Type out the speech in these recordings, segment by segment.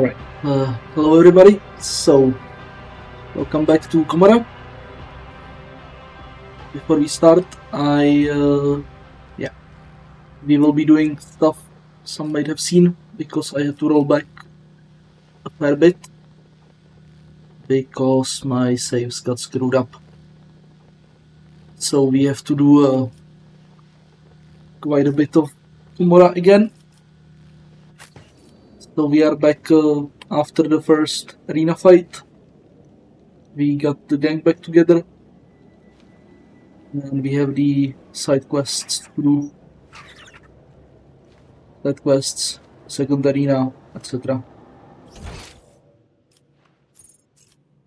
Alright, hello everybody, so welcome back to Commorragh. Before we start, we will be doing stuff some might have seen, because I had to roll back a fair bit, because my saves got screwed up. So we have to do quite a bit of Commorragh again. So we are back after the first arena fight. We got the gang back together, and we have the side quests to do. Side quests, second arena, etc.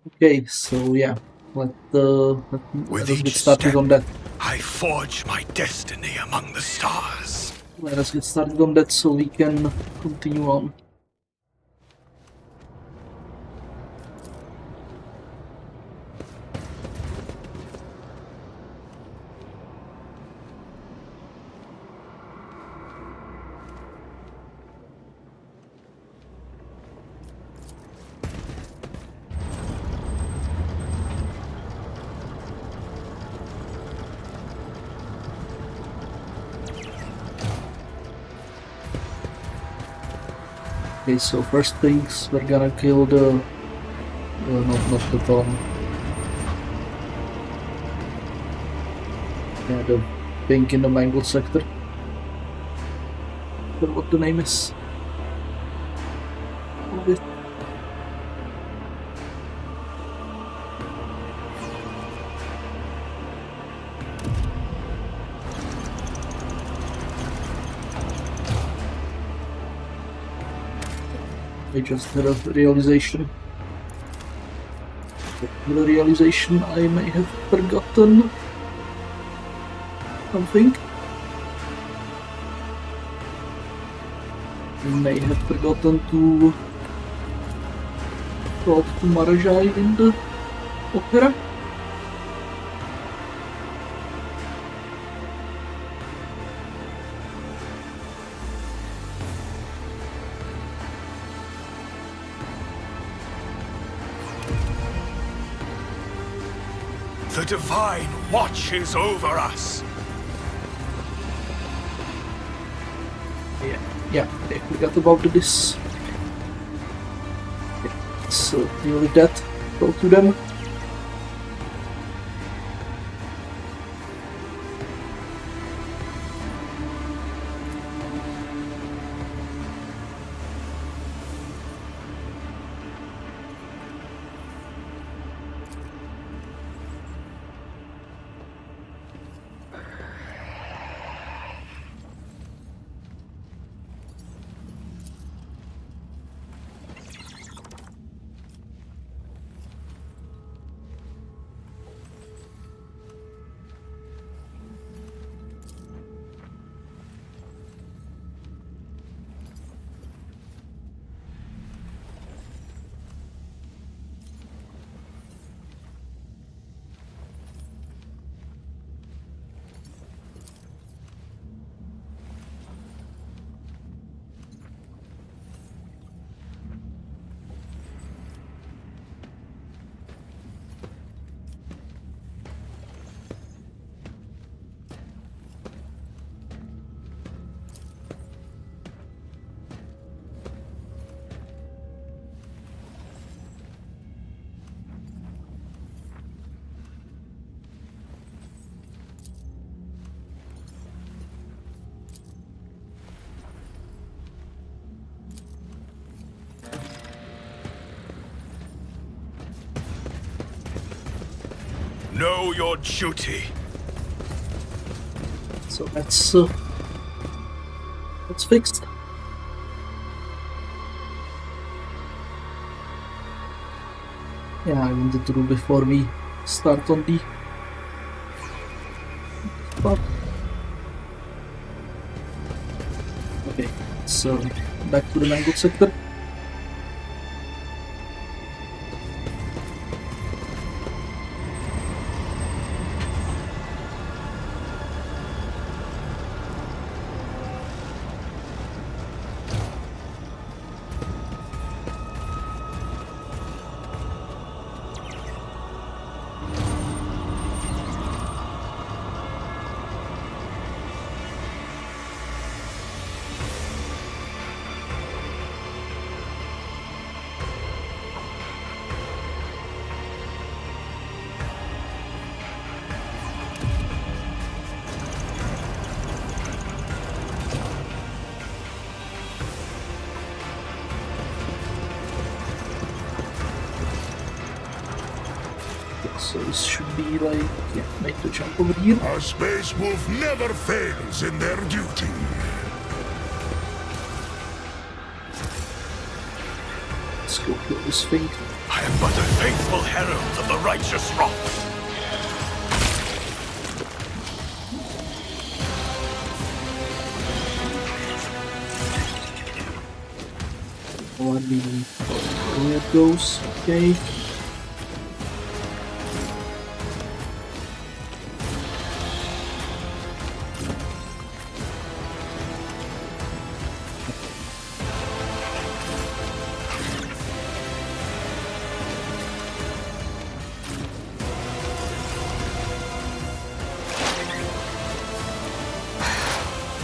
Okay, so yeah, let us get started on that. I forge my destiny among the stars. Let us get started on that so we can continue on. Okay, so first things, we're gonna kill the... not the Tom. Yeah, the pink in the mangled sector. I forgot what the name is. Of it. I just had a realization. The realization I may have forgotten something. I may have forgotten to talk to Commorragh in the opera. The divine watches over us. Yeah, I forgot about this. So deal with that. Talk to them. Know your duty. So that's fixed. Yeah, I wanted to do before we start on the spot. Okay, so back to the mangled sector. So this should be like, yeah, make the jump over here. A space wolf never fails in their duty. Let's go kill this thing. I am but a faithful herald of the righteous rocks. Where it goes, okay.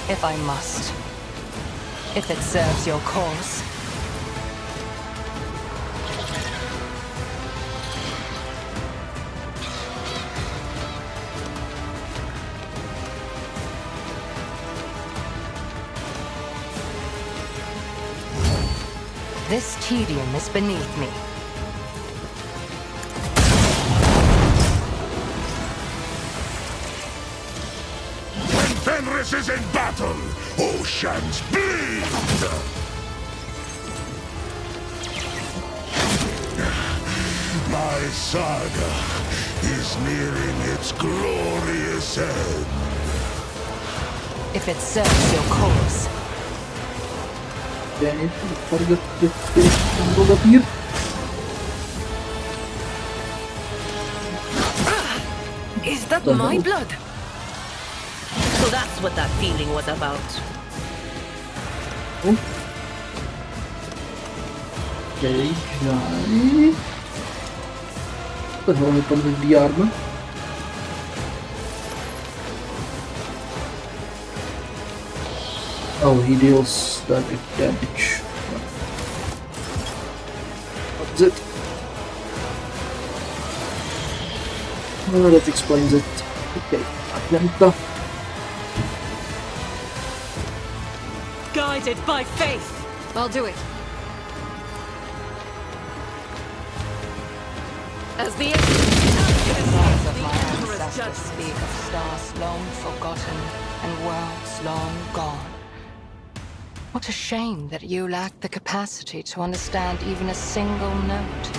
If I must. If it serves your cause. This tedium is beneath me. When Fenris is in battle, oceans bleed! My saga is nearing its glorious end. If it serves your cause. Then forget the over here. Is that my blood? So that's what that feeling was about. Oh. Okay, Jai. What the hell happened with the armor? Oh, he deals static damage. What is it? Oh, that explains it. Okay, Atlanta. Guided by faith. I'll do it. As the Songs of my ancestors speak of stars long forgotten and worlds long gone. What a shame that you lack the capacity to understand even a single note.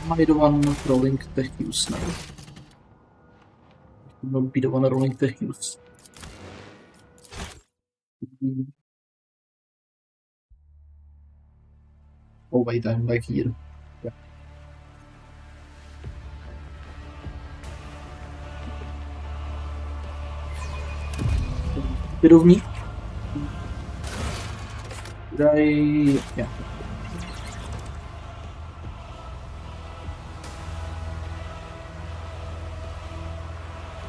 Am I the one rolling the hues now? I should not be the one rolling the hues. Oh wait, I'm back here. Yeah. Bit of me. Did I? Yeah.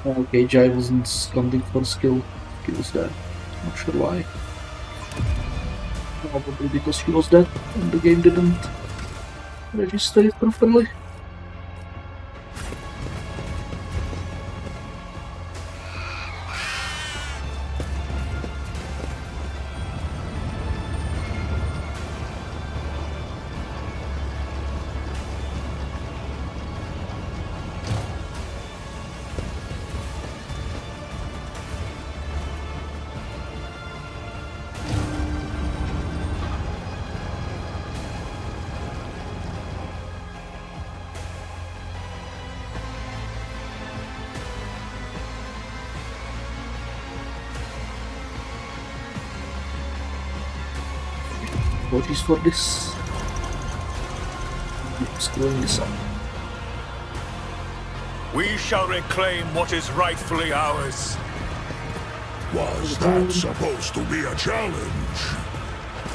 Okay, Jai wasn't scanning for skills there. Not sure why. Probably because he was dead and the game didn't register it properly. What is for this? Screwing this up. We shall reclaim what is rightfully ours. Was that supposed to be a challenge?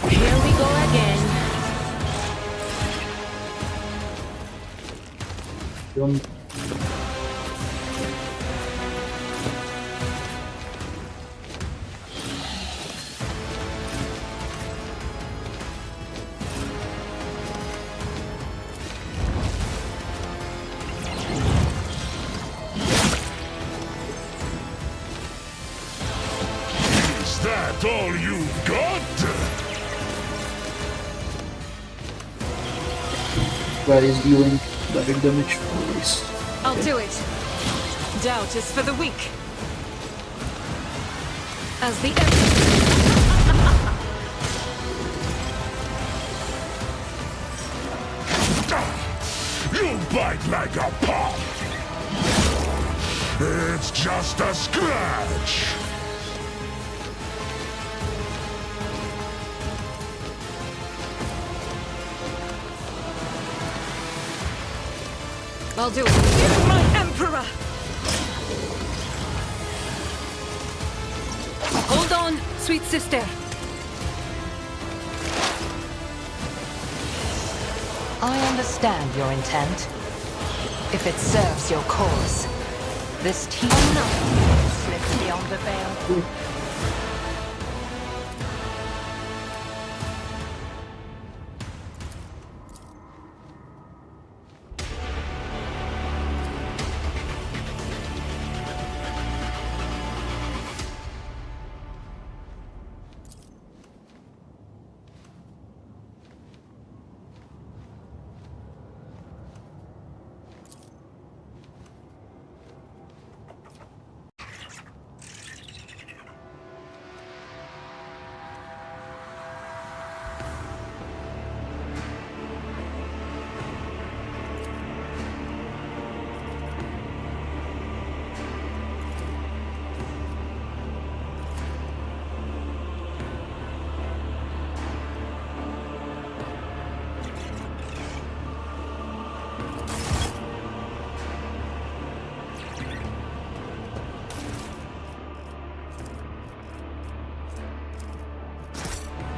Here we go again. Don't. Is that all you've got? guy is dealing direct damage always. I'll do it. Doubt is for the weak. As the You bite like a pop! It's just a scratch! I'll do it. You're my emperor! Hold on, sweet sister. I understand your intent. If it serves your cause. This team slips beyond the veil.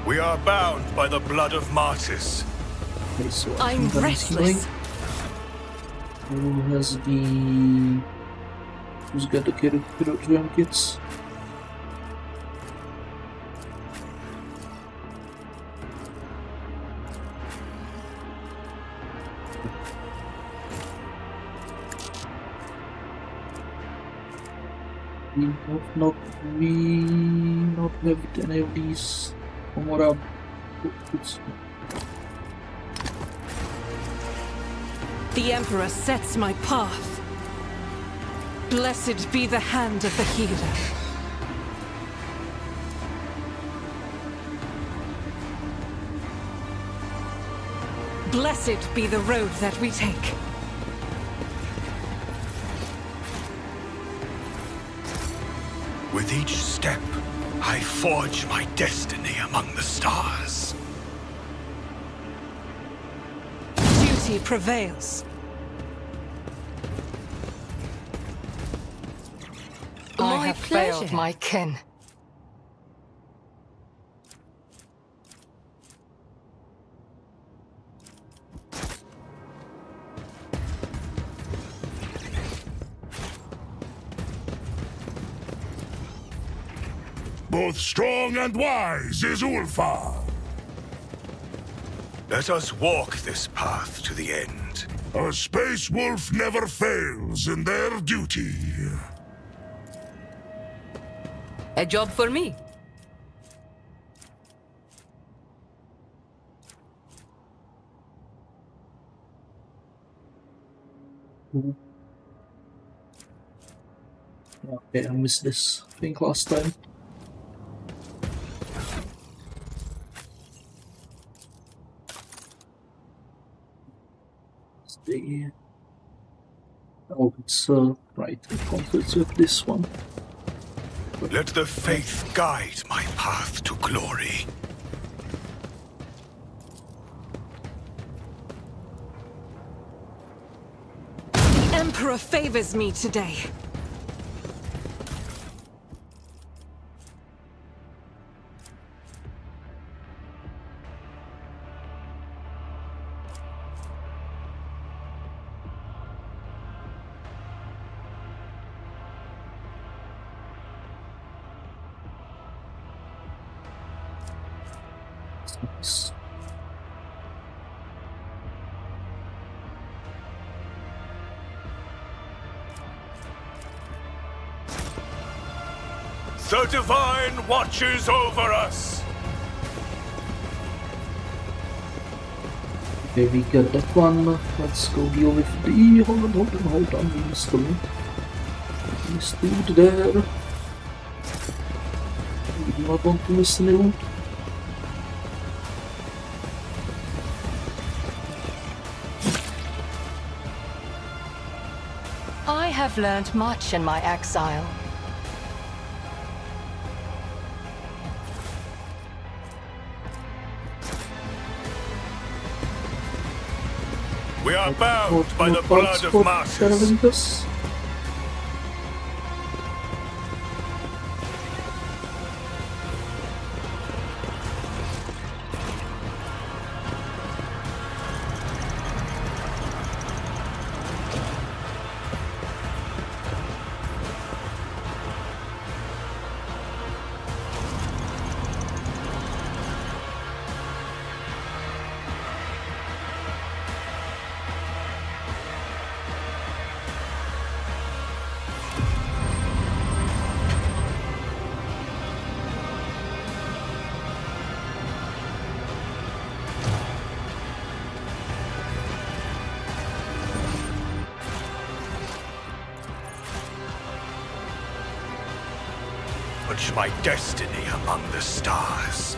We are bound by the blood of martyrs. Okay, so I'm restless. Who has the... Who's got the Kiro kits? We not have any of these Commorragh kits. The Emperor sets my path. Blessed be the hand of the healer. Blessed be the road that we take. With each step, I forge my destiny among the stars. Duty prevails. I have failed my kin. Both strong and wise is Ulfar. Let us walk this path to the end. A space wolf never fails in their duty. A job for me. Okay, I missed this, I think, last time. Oh, it's right, it conflicts with this one. Let the faith guide my path to glory. The Emperor favors me today. Nice. The Divine watches over us. Okay, we get that one. Let's go deal with the... Hold on, we missed them. This dude there. We do not want to miss any loot. I have learned much in my exile. We are bound by the blood of martyrs. Forge my destiny among the stars.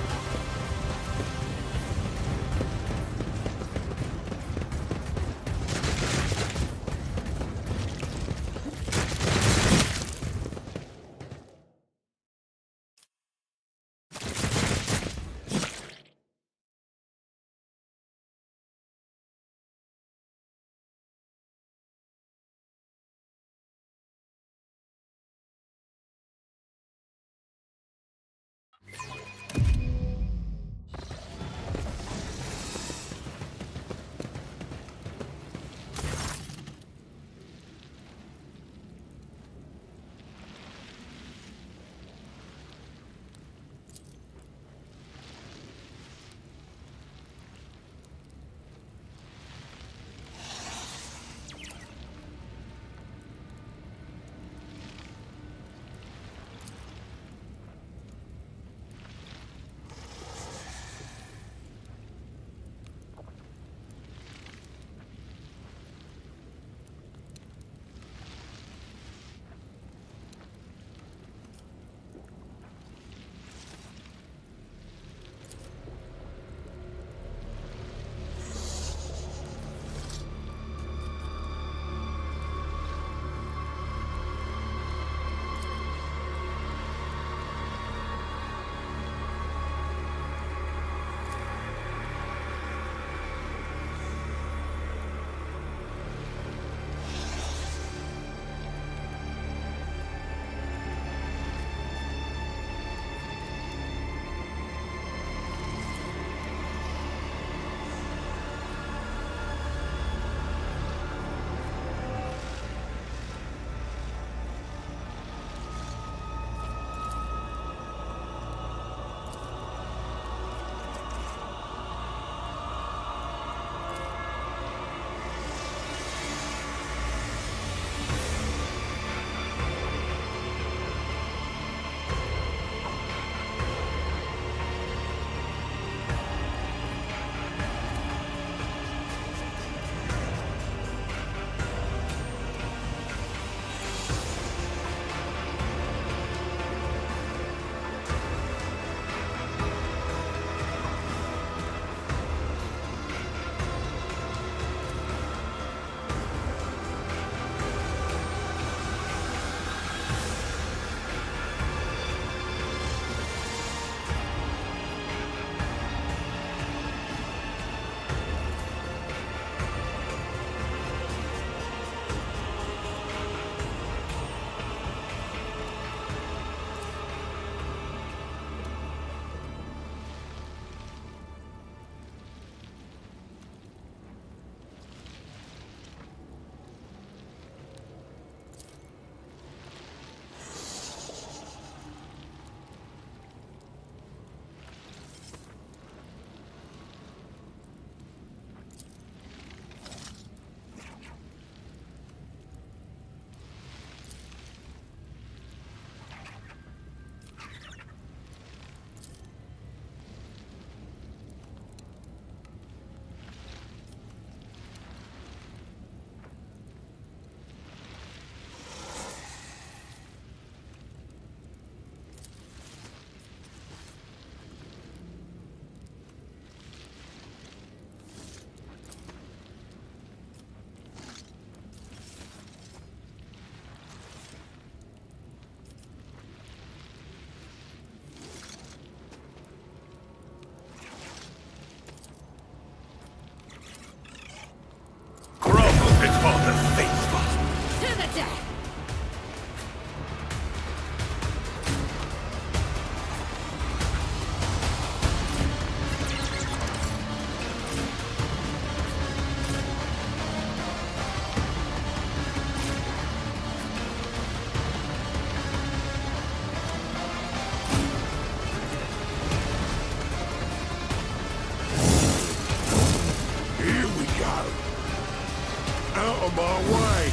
out of my way!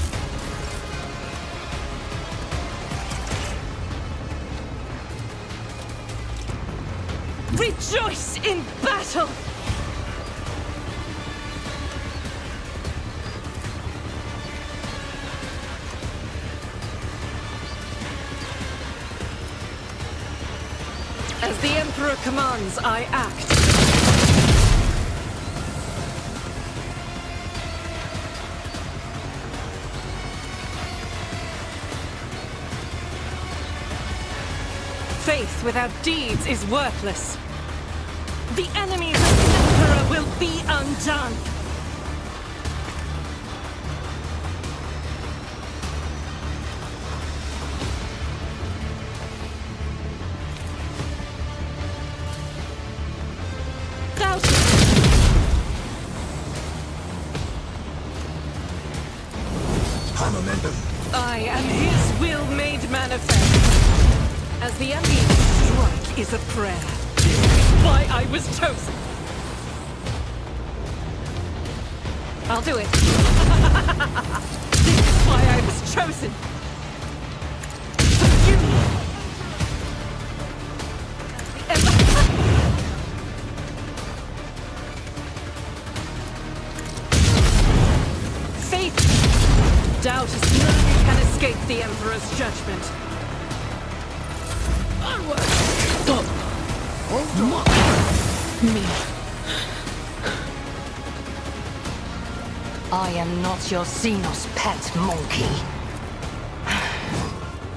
Rejoice in battle! As the Emperor commands, I act. Faith without deeds is worthless. The enemies of the Emperor will be undone. I am his will made manifest. As the Emperor's strike is a prayer. Why I was chosen. I'll do it. This is why I was chosen. For you. Faith. Doubt is nothing can escape the Emperor's judgment. Onward. Stop! Me. I am not your Xenos pet monkey.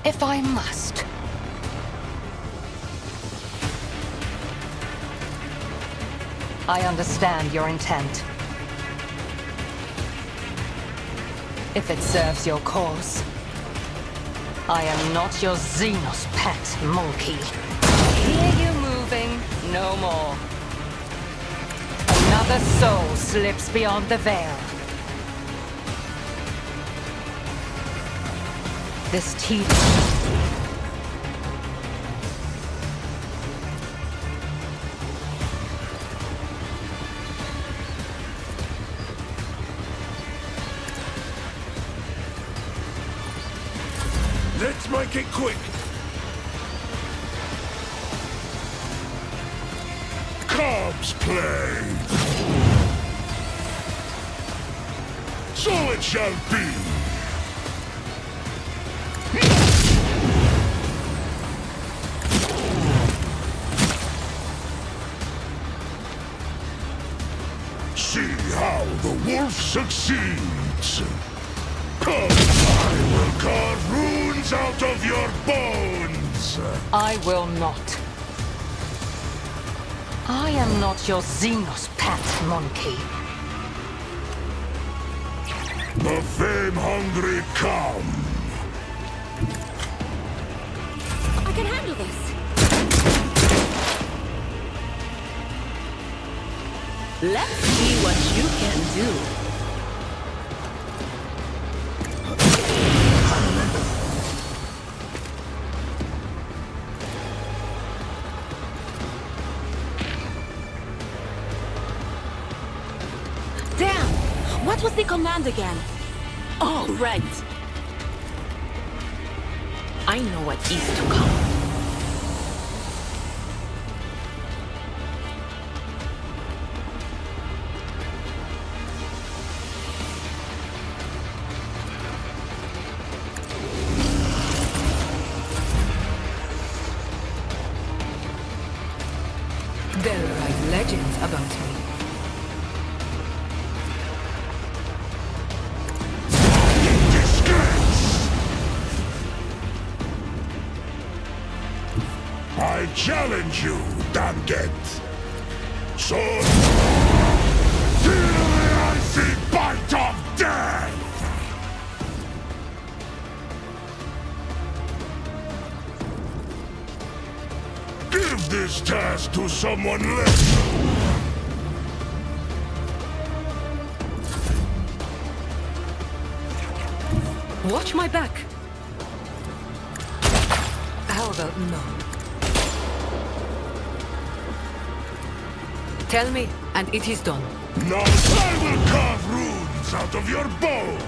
If I must. I understand your intent. If it serves your cause. I am not your Xenos pet monkey. Hear you moving, no more. Another soul slips beyond the veil. This tedious. Let's make it quick! Cubs play! So it shall be! See how the wolf succeeds! Come, I will carve runes out of your bones! I will not. I am not your Xenos pet monkey. The fame-hungry come! I can handle this. Let's see what you can do. What was the command again? Oh, right. I know what is to come. There are legends about me. I challenge you, Damget! So, feel the icy bite of death! Give this task to someone less. Watch my back. How about no? Tell me, and it is done. Now I will carve runes out of your bones!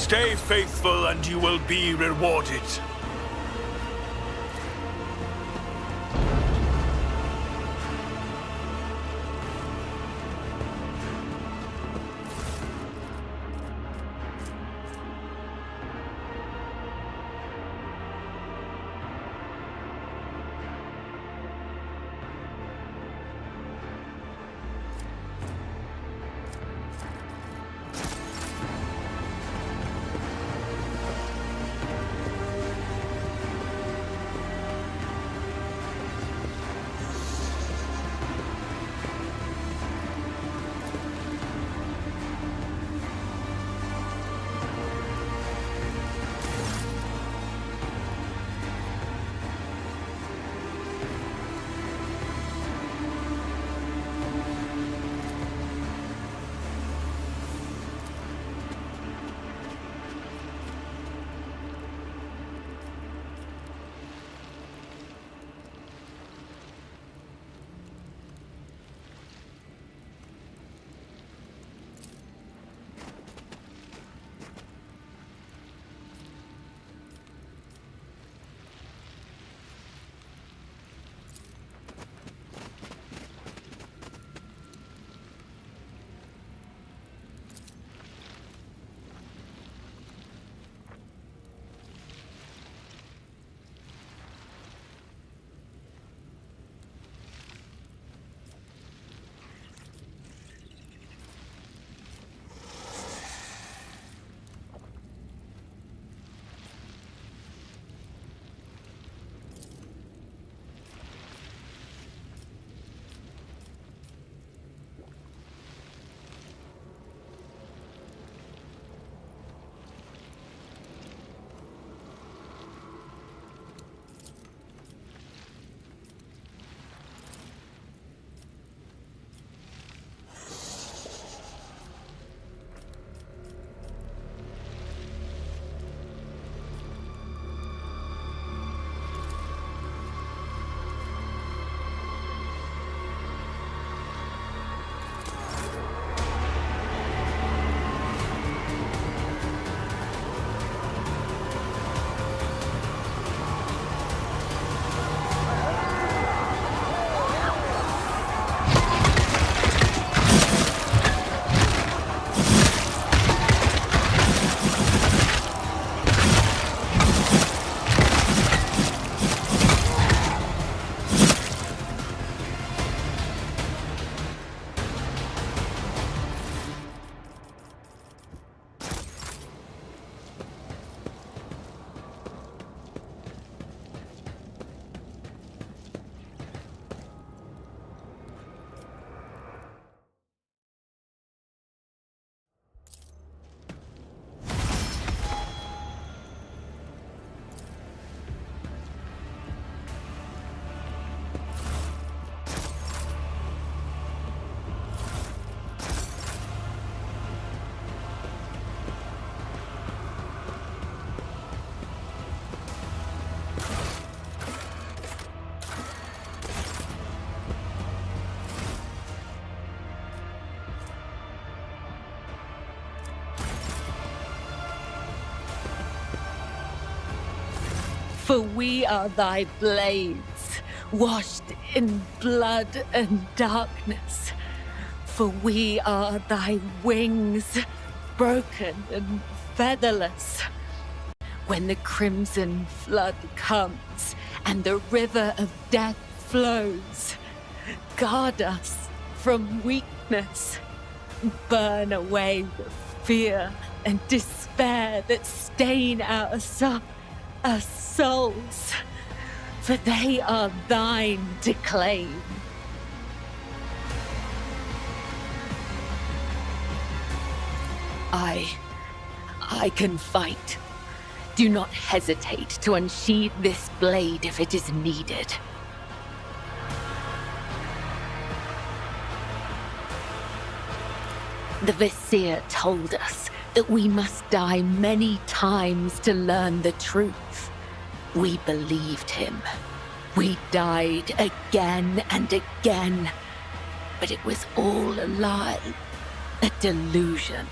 Stay faithful and you will be rewarded. For we are thy blades, washed in blood and darkness. For we are thy wings, broken and featherless. When the crimson flood comes and the river of death flows, guard us from weakness. Burn away the fear and despair that stain our souls, for they are thine to claim. I can fight. Do not hesitate to unsheathe this blade if it is needed. The Vizier told us that we must die many times to learn the truth. We believed him. We died again and again. But it was all a lie, a delusion.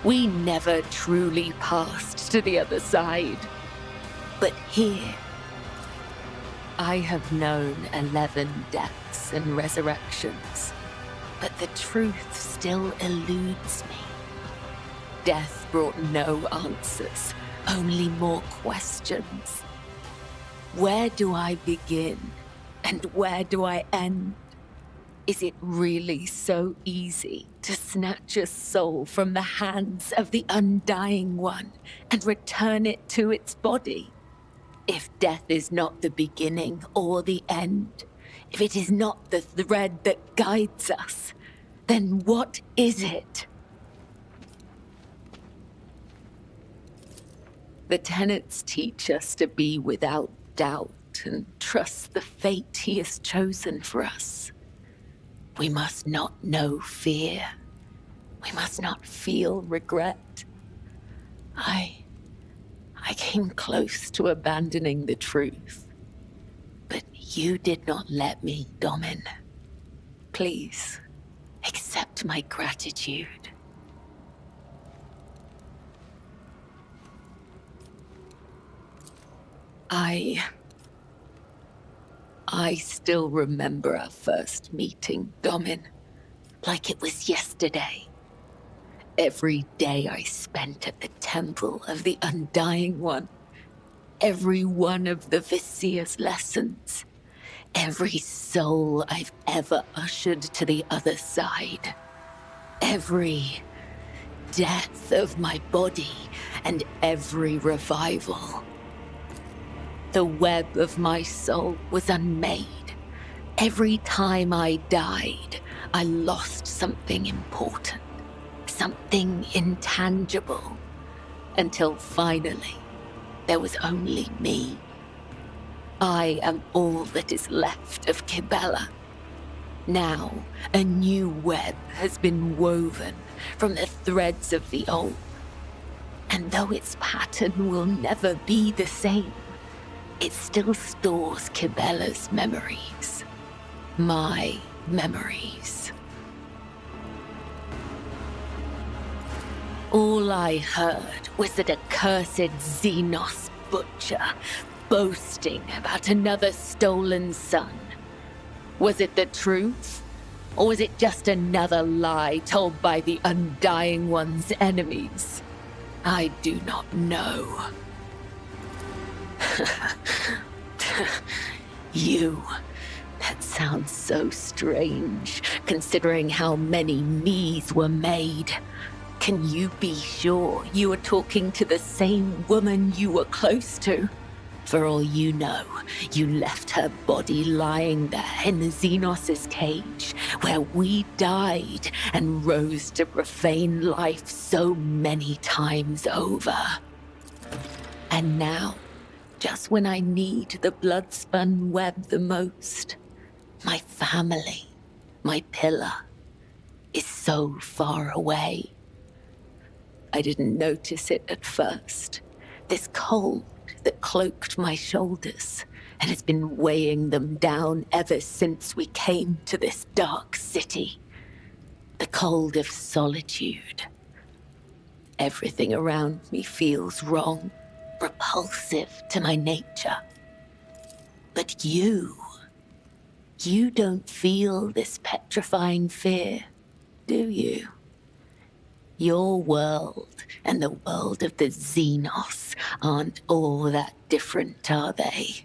We never truly passed to the other side. But here, I have known 11 deaths and resurrections, but the truth still eludes me. Death brought no answers, only more questions. Where do I begin, and where do I end? Is it really so easy to snatch a soul from the hands of the Undying One and return it to its body? If death is not the beginning or the end, if it is not the thread that guides us, then what is it? The tenets teach us to be without doubt and trust the fate he has chosen for us. We must not know fear. We must not feel regret. I came close to abandoning the truth, but you did not let me, Domin. Please, accept my gratitude. I still remember our first meeting, Domin, like it was yesterday. Every day I spent at the Temple of the Undying One, every one of the Visier's lessons, every soul I've ever ushered to the other side, every death of my body and every revival. The web of my soul was unmade. Every time I died, I lost something important, something intangible, until finally, there was only me. I am all that is left of Kibella. Now, a new web has been woven from the threads of the old. And though its pattern will never be the same, it still stores Kibella's memories. My memories. All I heard was that accursed Xenos butcher boasting about another stolen son. Was it the truth? Or was it just another lie told by the Undying One's enemies? I do not know. You. That sounds so strange, considering how many me's were made. Can you be sure you are talking to the same woman you were close to? For all you know, you left her body lying there in the Xenos' cage, where we died and rose to profane life so many times over. And now, just when I need the blood-spun web the most, my family, my pillar, is so far away. I didn't notice it at first. This cold that cloaked my shoulders and has been weighing them down ever since we came to this dark city. The cold of solitude. Everything around me feels wrong, repulsive to my nature. But you don't feel this petrifying fear, do you? Your world and the world of the Xenos aren't all that different, are they?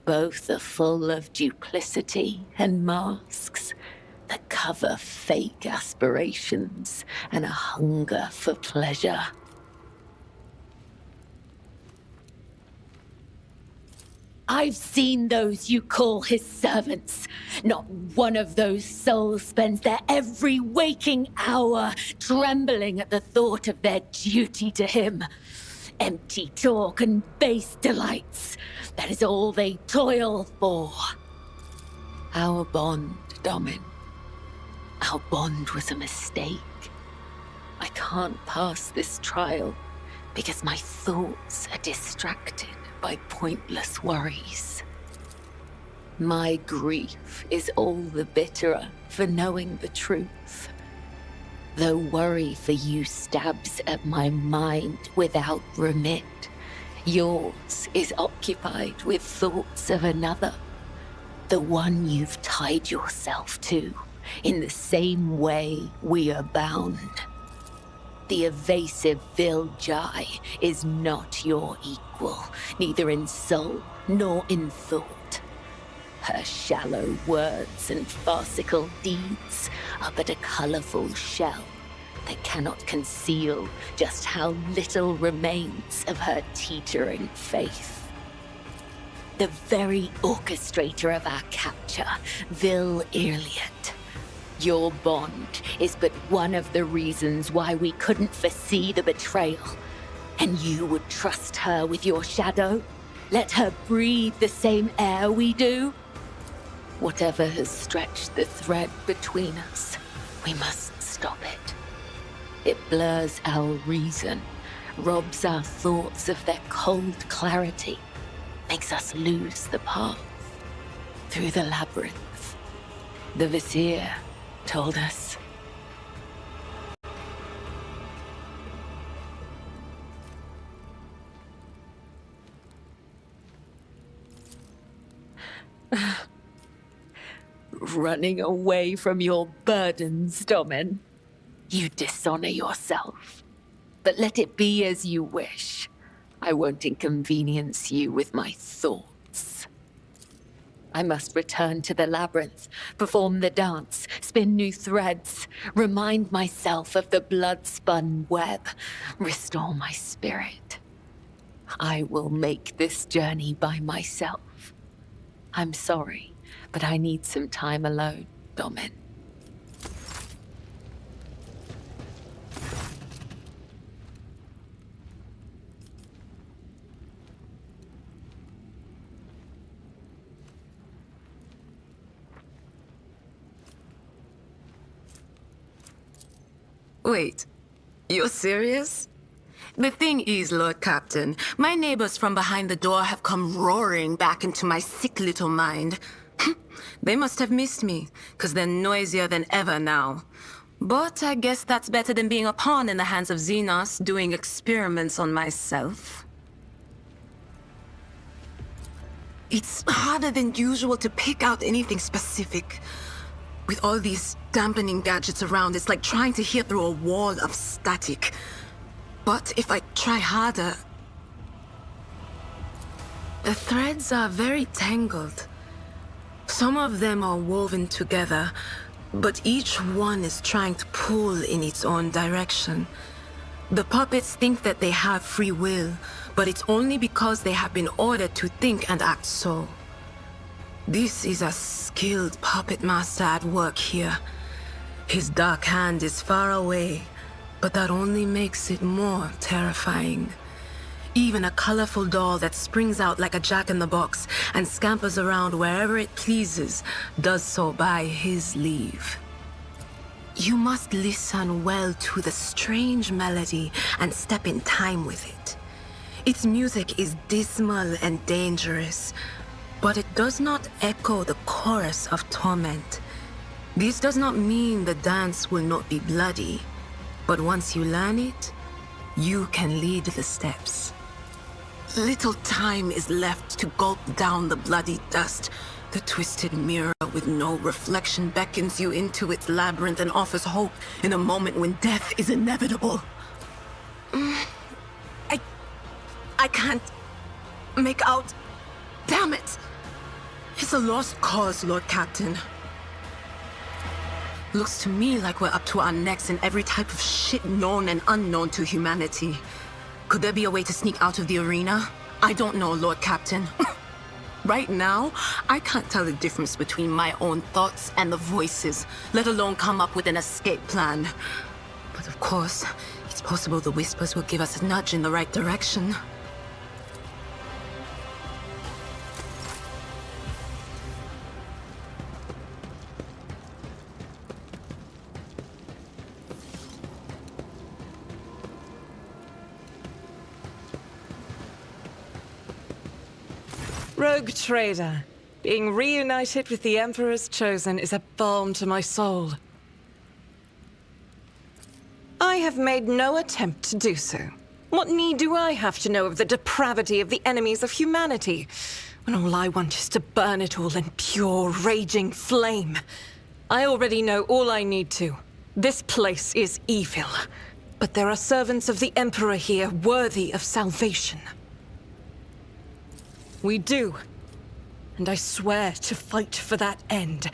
Both are full of duplicity and masks that cover fake aspirations and a hunger for pleasure. I've seen those you call his servants. Not one of those souls spends their every waking hour trembling at the thought of their duty to him. Empty talk and base delights. That is all they toil for. Our bond, Domin. Our bond was a mistake. I can't pass this trial because my thoughts are distracted by pointless worries. My grief is all the bitterer for knowing the truth. though worry for you stabs at my mind without remit. Yours is occupied with thoughts of another, the one you've tied yourself to, in the same way we are bound. The evasive Viljai is not your equal, neither in soul nor in thought. Her shallow words and farcical deeds are but a colorful shell that cannot conceal just how little remains of her teetering faith. The very orchestrator of our capture, Vil Irliet. Your bond is but one of the reasons why we couldn't foresee the betrayal. And you would trust her with your shadow? Let her breathe the same air we do? Whatever has stretched the thread between us, we must stop it. It blurs our reason, robs our thoughts of their cold clarity, makes us lose the path through the labyrinth. The Vizier told us. Running away from your burdens, Domin. You dishonor yourself. But let it be as you wish. I won't inconvenience you with my thoughts. I must return to the labyrinth, perform the dance, spin new threads, remind myself of the blood-spun web, restore my spirit. I will make this journey by myself. I'm sorry, but I need some time alone, Domin. Wait, you're serious? The thing is, Lord Captain, my neighbors from behind the door have come roaring back into my sick little mind. They must have missed me, because they're noisier than ever now. But I guess that's better than being a pawn in the hands of Xenos doing experiments on myself. It's harder than usual to pick out anything specific. With all these dampening gadgets around, it's like trying to hear through a wall of static. But if I try harder... The threads are very tangled. Some of them are woven together, but each one is trying to pull in its own direction. The puppets think that they have free will, but it's only because they have been ordered to think and act so. This is a skilled puppet master at work here. His dark hand is far away, but that only makes it more terrifying. Even a colorful doll that springs out like a jack-in-the-box and scampers around wherever it pleases does so by his leave. You must listen well to the strange melody and step in time with it. Its music is dismal and dangerous, but it does not echo the chorus of torment. This does not mean the dance will not be bloody, but once you learn it, you can lead the steps. Little time is left to gulp down the bloody dust. The twisted mirror with no reflection beckons you into its labyrinth and offers hope in a moment when death is inevitable. I can't make out. Damn it! It's a lost cause, Lord Captain. Looks to me like we're up to our necks in every type of shit known and unknown to humanity. Could there be a way to sneak out of the arena? I don't know, Lord Captain. Right now, I can't tell the difference between my own thoughts and the voices, let alone come up with an escape plan. But of course, it's possible the whispers will give us a nudge in the right direction. Rogue trader. Being reunited with the Emperor's Chosen is a balm to my soul. I have made no attempt to do so. What need do I have to know of the depravity of the enemies of humanity, when all I want is to burn it all in pure, raging flame? I already know all I need to. This place is evil, but there are servants of the Emperor here worthy of salvation. We do. And I swear to fight for that end,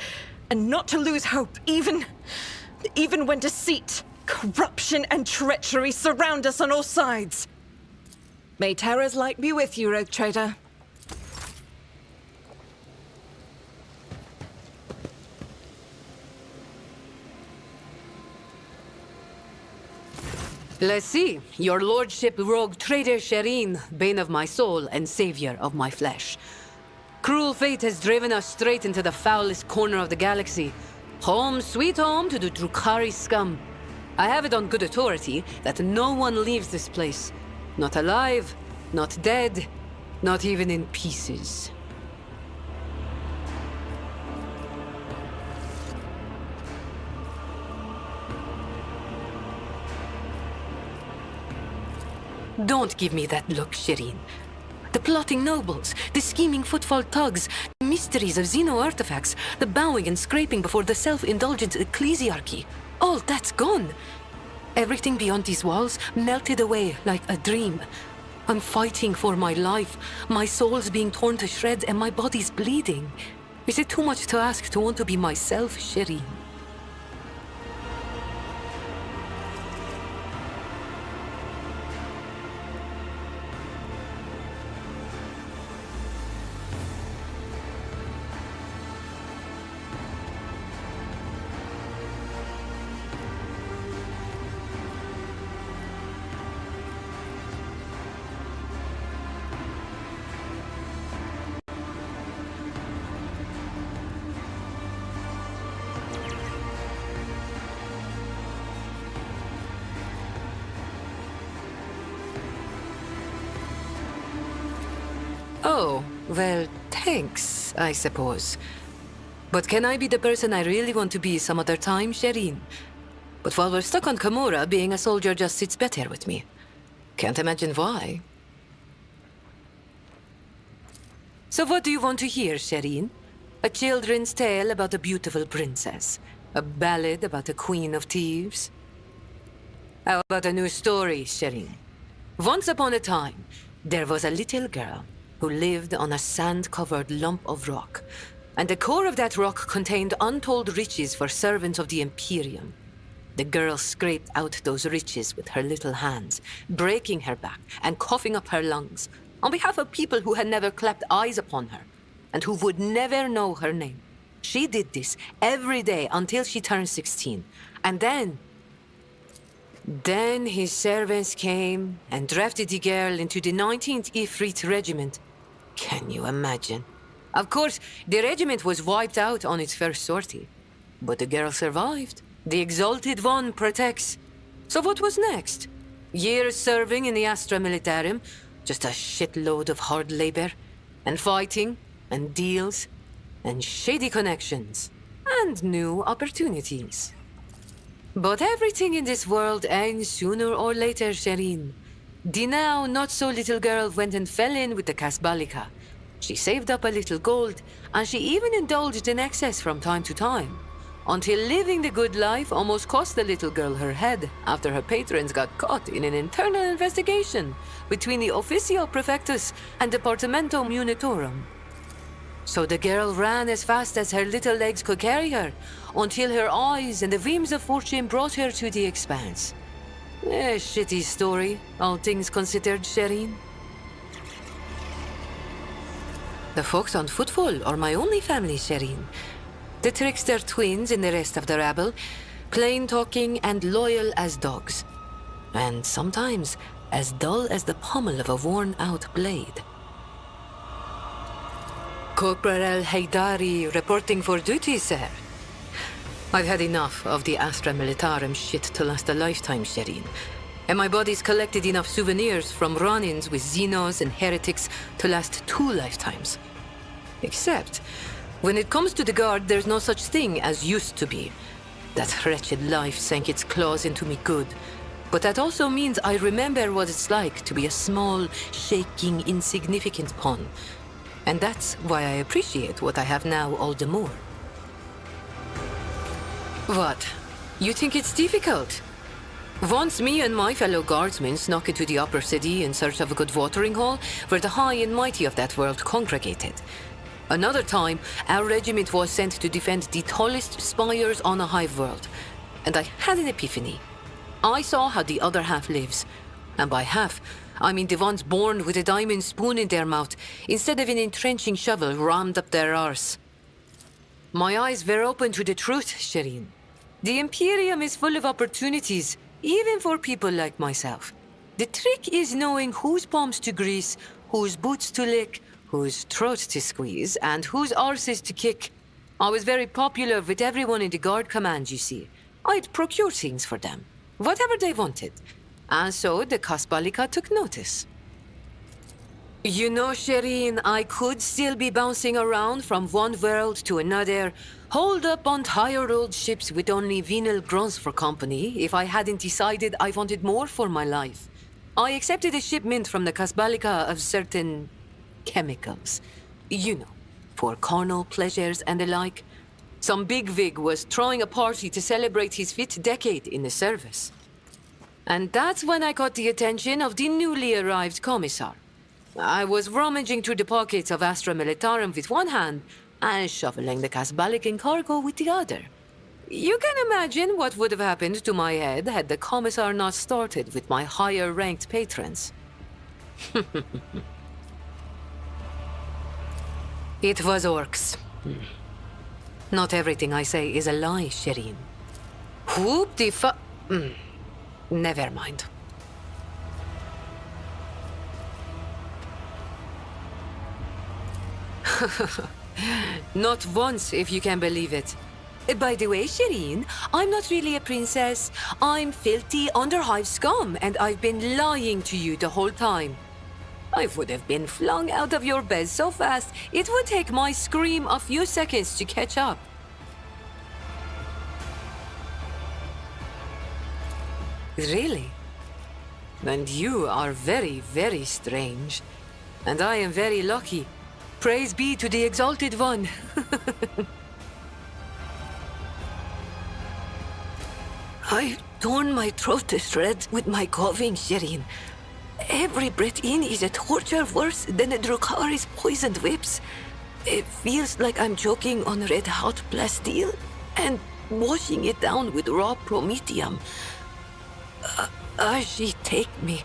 and not to lose hope, even when deceit, corruption, and treachery surround us on all sides. May Terra's light be with you, Rogue Trader. Let's see. Your lordship, Rogue Trader Shireen, bane of my soul and savior of my flesh. Cruel fate has driven us straight into the foulest corner of the galaxy. Home, sweet home to the Drukhari scum. I have it on good authority that no one leaves this place. Not alive, not dead, not even in pieces. Don't give me that look, Shireen. The plotting nobles, the scheming footfall thugs, the mysteries of Xeno artifacts, the bowing and scraping before the self-indulgent ecclesiarchy. All that's gone. Everything beyond these walls melted away like a dream. I'm fighting for my life. My soul's being torn to shreds and my body's bleeding. Is it too much to ask to want to be myself, Shireen? Oh, well, thanks, I suppose. But can I be the person I really want to be some other time, Shireen? But while we're stuck on Commorragh, being a soldier just sits better with me. Can't imagine why. So what do you want to hear, Shireen? A children's tale about a beautiful princess? A ballad about a queen of thieves? How about a new story, Shireen? Once upon a time, there was a little girl who lived on a sand-covered lump of rock, and the core of that rock contained untold riches for servants of the Imperium. The girl scraped out those riches with her little hands, breaking her back and coughing up her lungs, on behalf of people who had never clapped eyes upon her, and who would never know her name. She did this every day until she turned 16, and then his servants came and drafted the girl into the 19th Ifrit Regiment. Can you imagine? Of course, the regiment was wiped out on its first sortie. But the girl survived. The Exalted One protects. So what was next? Years serving in the Astra Militarum, just a shitload of hard labor, and fighting, and deals, and shady connections, and new opportunities. But everything in this world ends sooner or later, Shireen. The now not-so-little girl went and fell in with the Kasbalika. She saved up a little gold, and she even indulged in excess from time to time, until living the good life almost cost the little girl her head after her patrons got caught in an internal investigation between the Officio Prefectus and Departamento Munitorum. So the girl ran as fast as her little legs could carry her, until her eyes and the beams of fortune brought her to the Expanse. A shitty story, all things considered, Shireen. The folks on Footfall are my only family, Shireen. The trickster twins and the rest of the rabble, plain-talking and loyal as dogs. And sometimes as dull as the pommel of a worn-out blade. Corporal Haydari reporting for duty, sir. I've had enough of the Astra Militarum shit to last a lifetime, Shireen. And my body's collected enough souvenirs from run-ins with Xenos and heretics to last 2 lifetimes. Except, when it comes to the Guard, there's no such thing as used to be. That wretched life sank its claws into me good, But that also means I remember what it's like to be a small, shaking, insignificant pawn. And that's why I appreciate what I have now all the more. What? You think it's difficult? Once me and my fellow guardsmen snuck into the upper city in search of a good watering hole, where the high and mighty of that world congregated. Another time, our regiment was sent to defend the tallest spires on a hive world. And I had an epiphany. I saw how the other half lives. And by half, I mean the ones born with a diamond spoon in their mouth, instead of an entrenching shovel rammed up their arse. My eyes were open to the truth, Shireen. The Imperium is full of opportunities, even for people like myself. The trick is knowing whose palms to grease, whose boots to lick, whose throat to squeeze, and whose arses to kick. I was very popular with everyone in the guard command, you see. I'd procure things for them, whatever they wanted. And so the Kasbalika took notice. You know, Shireen, I could still be bouncing around from one world to another, holed up on tired old ships with only venal grunts for company, if I hadn't decided I wanted more for my life. I accepted a shipment from the Kasbalika of certain chemicals. You know, for carnal pleasures and the like. Some bigwig was throwing a party to celebrate his 5th decade in the service. And that's when I caught the attention of the newly arrived commissar. I was rummaging through the pockets of Astra Militarum with one hand and shoveling the Kasbalican cargo with the other. You can imagine what would have happened to my head had the commissar not started with my higher-ranked patrons. It was orcs. Not everything I say is a lie, Shireen. Whoop the never mind. Not once, if you can believe it. By the way, Shireen, I'm not really a princess. I'm filthy underhive scum, and I've been lying to you the whole time. I would have been flung out of your bed so fast, it would take my scream a few seconds to catch up. Really? And you are very, very strange. And I am very lucky. Praise be to the Exalted One. I've torn my throat to shreds with my coughing, Shireen. Every breath in is a torture worse than a Drukhari's poisoned whips. It feels like I'm choking on red-hot plasteel and washing it down with raw promethium. She take me.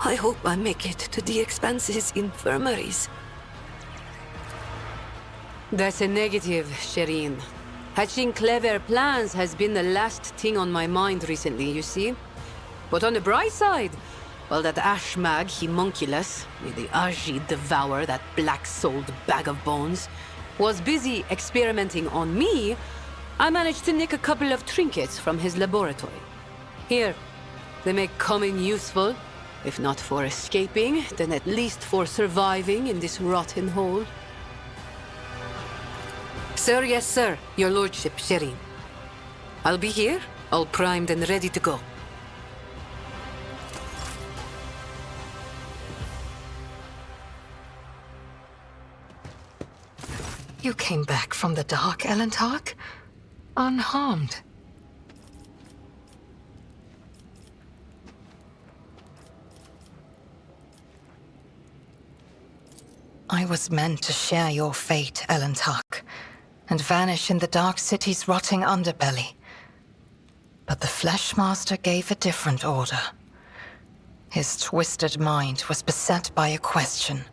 I hope I make it to the Expanse's infirmaries. That's a negative, Shireen. Hatching clever plans has been the last thing on my mind recently, you see. But on the bright side, well, that Ashmag Homunculus, may the Aji devour that black-souled bag of bones, was busy experimenting on me. I managed to nick a couple of trinkets from his laboratory. Here, they may come in useful, if not for escaping, then at least for surviving in this rotten hole. Sir, yes, sir. Your lordship, Shireen. I'll be here, all primed and ready to go. You came back from the dark, Elentark? Unharmed. I was meant to share your fate, Elentark, and vanish in the Dark City's rotting underbelly. But the Fleshmaster gave a different order. His twisted mind was beset by a question.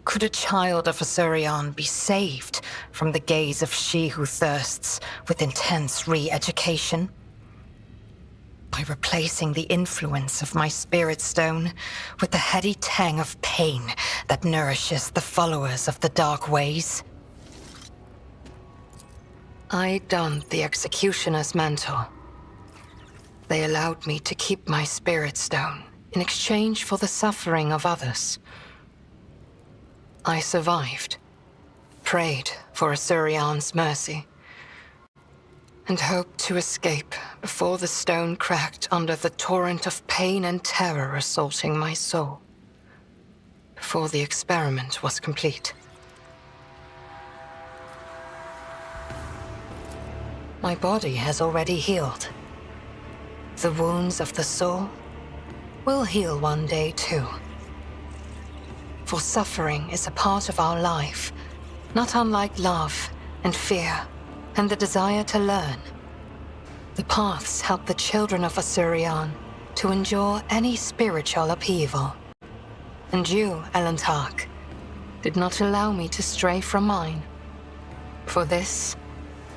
Could a child of Asurion be saved from the gaze of she who thirsts with intense re-education? By replacing the influence of my spirit stone with the heady tang of pain that nourishes the followers of the dark ways? I donned the executioner's mantle. They allowed me to keep my spirit stone in exchange for the suffering of others. I survived, prayed for Asurion's mercy. and hoped to escape before the stone cracked under the torrent of pain and terror assaulting my soul. Before the experiment was complete. My body has already healed. The wounds of the soul will heal one day too. For suffering is a part of our life, not unlike love and fear and the desire to learn. The paths help the children of Asurion to endure any spiritual upheaval. And you, Elentark, did not allow me to stray from mine. For this,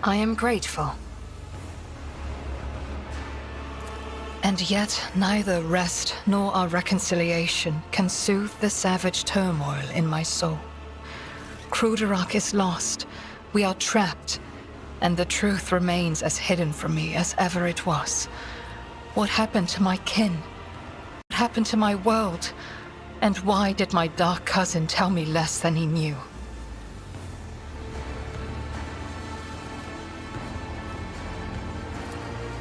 I am grateful. And yet, neither rest nor our reconciliation can soothe the savage turmoil in my soul. Cruderac is lost, we are trapped, and the truth remains as hidden from me as ever it was. What happened to my kin? What happened to my world? And why did my dark cousin tell me less than he knew?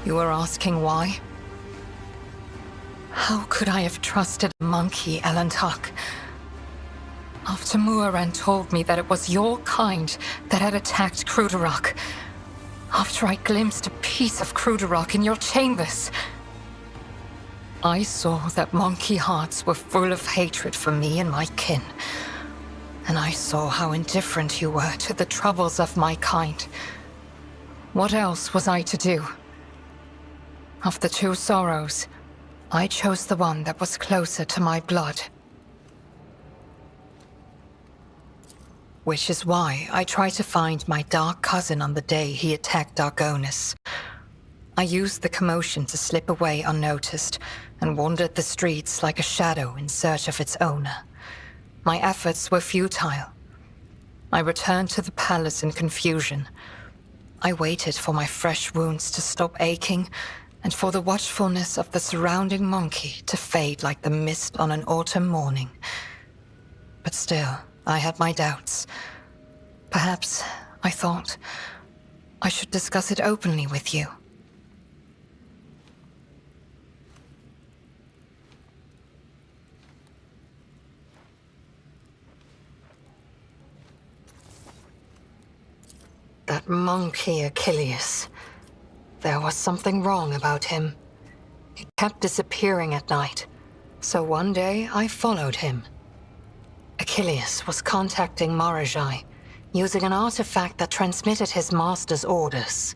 You are asking why? How could I have trusted a monkey, Elentark? After Muaran told me that it was your kind that had attacked Cruderac. After I glimpsed a piece of Cruderac in your chambers. I saw that monkey hearts were full of hatred for me and my kin. And I saw how indifferent you were to the troubles of my kind. What else was I to do? Of the two sorrows, I chose the one that was closer to my blood. Which is why I tried to find my dark cousin on the day he attacked Dargonus. I used the commotion to slip away unnoticed and wandered the streets like a shadow in search of its owner. My efforts were futile. I returned to the palace in confusion. I waited for my fresh wounds to stop aching and for the watchfulness of the surrounding monkey to fade like the mist on an autumn morning. But still, I had my doubts. Perhaps, I thought, I should discuss it openly with you. That monkey Achilles. There was something wrong about him. He kept disappearing at night, so one day I followed him. Achilles was contacting Commorragh, using an artifact that transmitted his master's orders.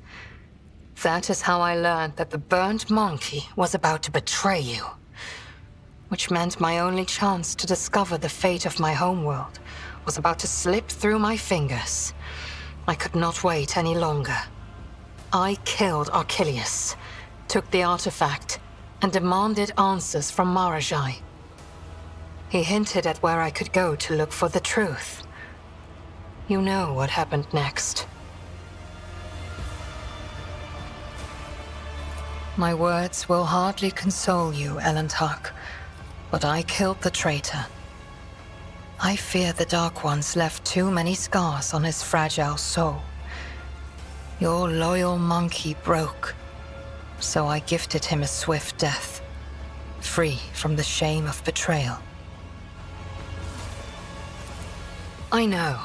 That is how I learned that the burnt monkey was about to betray you. Which meant my only chance to discover the fate of my homeworld was about to slip through my fingers. I could not wait any longer. I killed Achilles, took the artifact, and demanded answers from Commorragh. He hinted at where I could go to look for the truth. You know what happened next. My words will hardly console you, Elentark, but I killed the traitor. I fear the Dark Ones left too many scars on his fragile soul. Your loyal monkey broke, so I gifted him a swift death, free from the shame of betrayal. I know.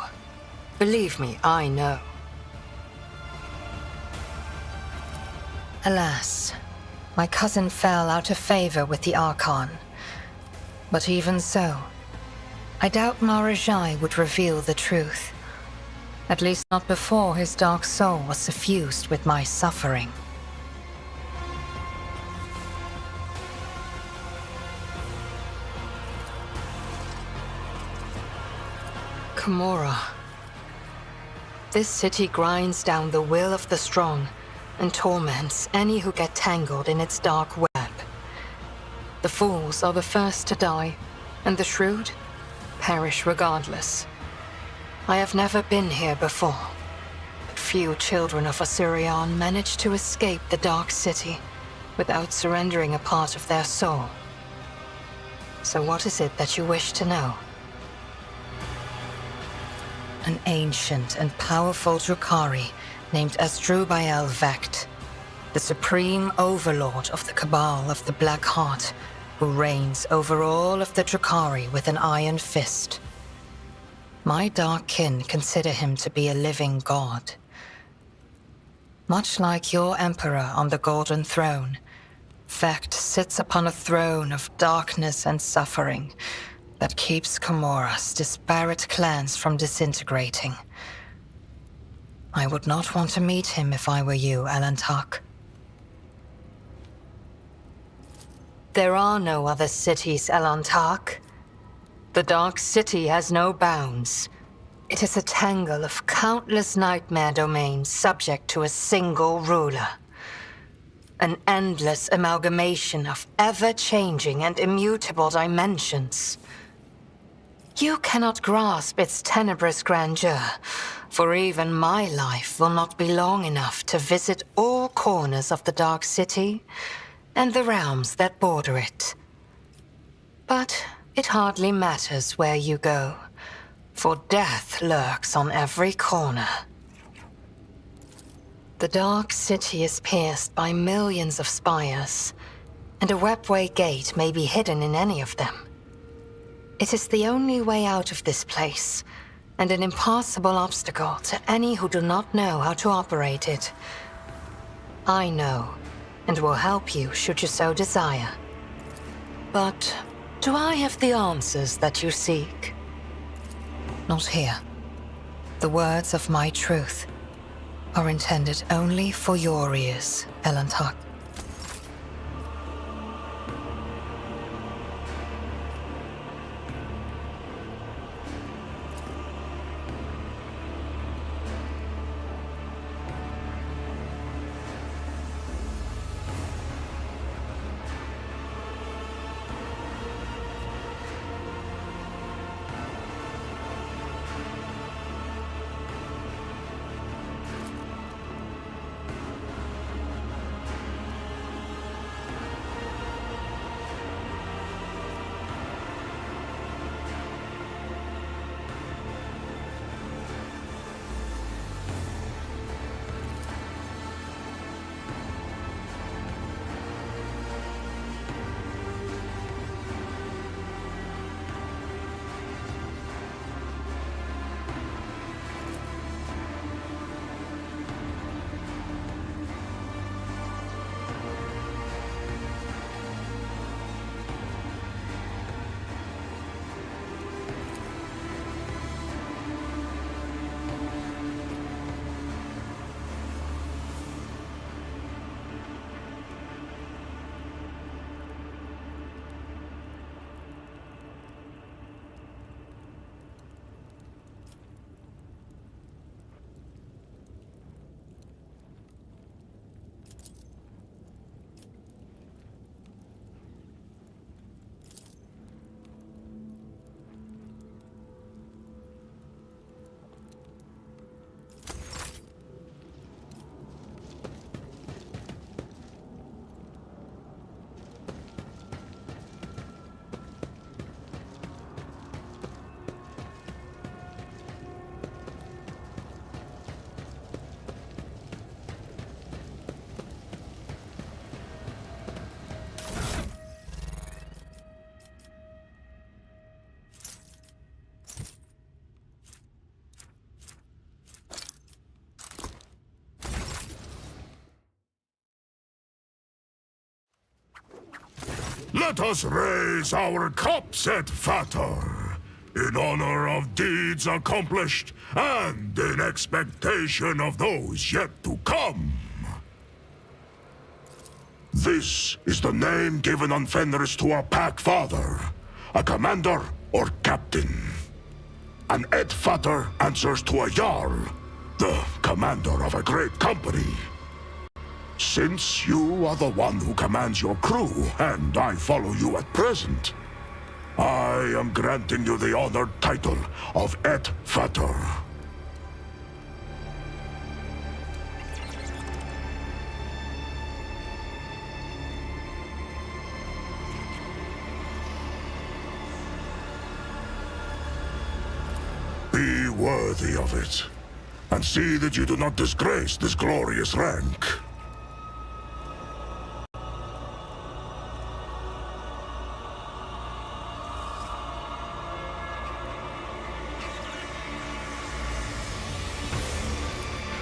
Believe me, I know. Alas, my cousin fell out of favor with the Archon. But even so, I doubt Commorragh would reveal the truth. At least not before his dark soul was suffused with my suffering. Commorragh. This city grinds down the will of the strong and torments any who get tangled in its dark web. The fools are the first to die, and the shrewd perish regardless. I have never been here before, but few children of Asurion manage to escape the Dark City without surrendering a part of their soul. So what is it that you wish to know? An ancient and powerful Drukhari named Asdrubal Vecht, the supreme overlord of the Cabal of the Black Heart, who reigns over all of the Drukhari with an iron fist. My dark kin consider him to be a living god. Much like your emperor on the Golden Throne, Vecht sits upon a throne of darkness and suffering that keeps Commorragh's disparate clans from disintegrating. I would not want to meet him if I were you, Alantak. There are no other cities, Alantak. The Dark City has no bounds. It is a tangle of countless nightmare domains subject to a single ruler. An endless amalgamation of ever-changing and immutable dimensions. You cannot grasp its tenebrous grandeur, for even my life will not be long enough to visit all corners of the Dark City and the realms that border it. But it hardly matters where you go, for death lurks on every corner. The Dark City is pierced by millions of spires, and a webway gate may be hidden in any of them. It is the only way out of this place, and an impassable obstacle to any who do not know how to operate it. I know, and will help you should you so desire. But do I have the answers that you seek? Not here. The words of my truth are intended only for your ears, Alantak. Let us raise our cups at Fator, in honor of deeds accomplished and in expectation of those yet to come. This is the name given on Fenris to a pack father, a commander or captain. An Ed Fator answers to a Jarl, the commander of a great company. Since you are the one who commands your crew, and I follow you at present, I am granting you the honored title of Ed Fator. Be worthy of it. and see that you do not disgrace this glorious rank.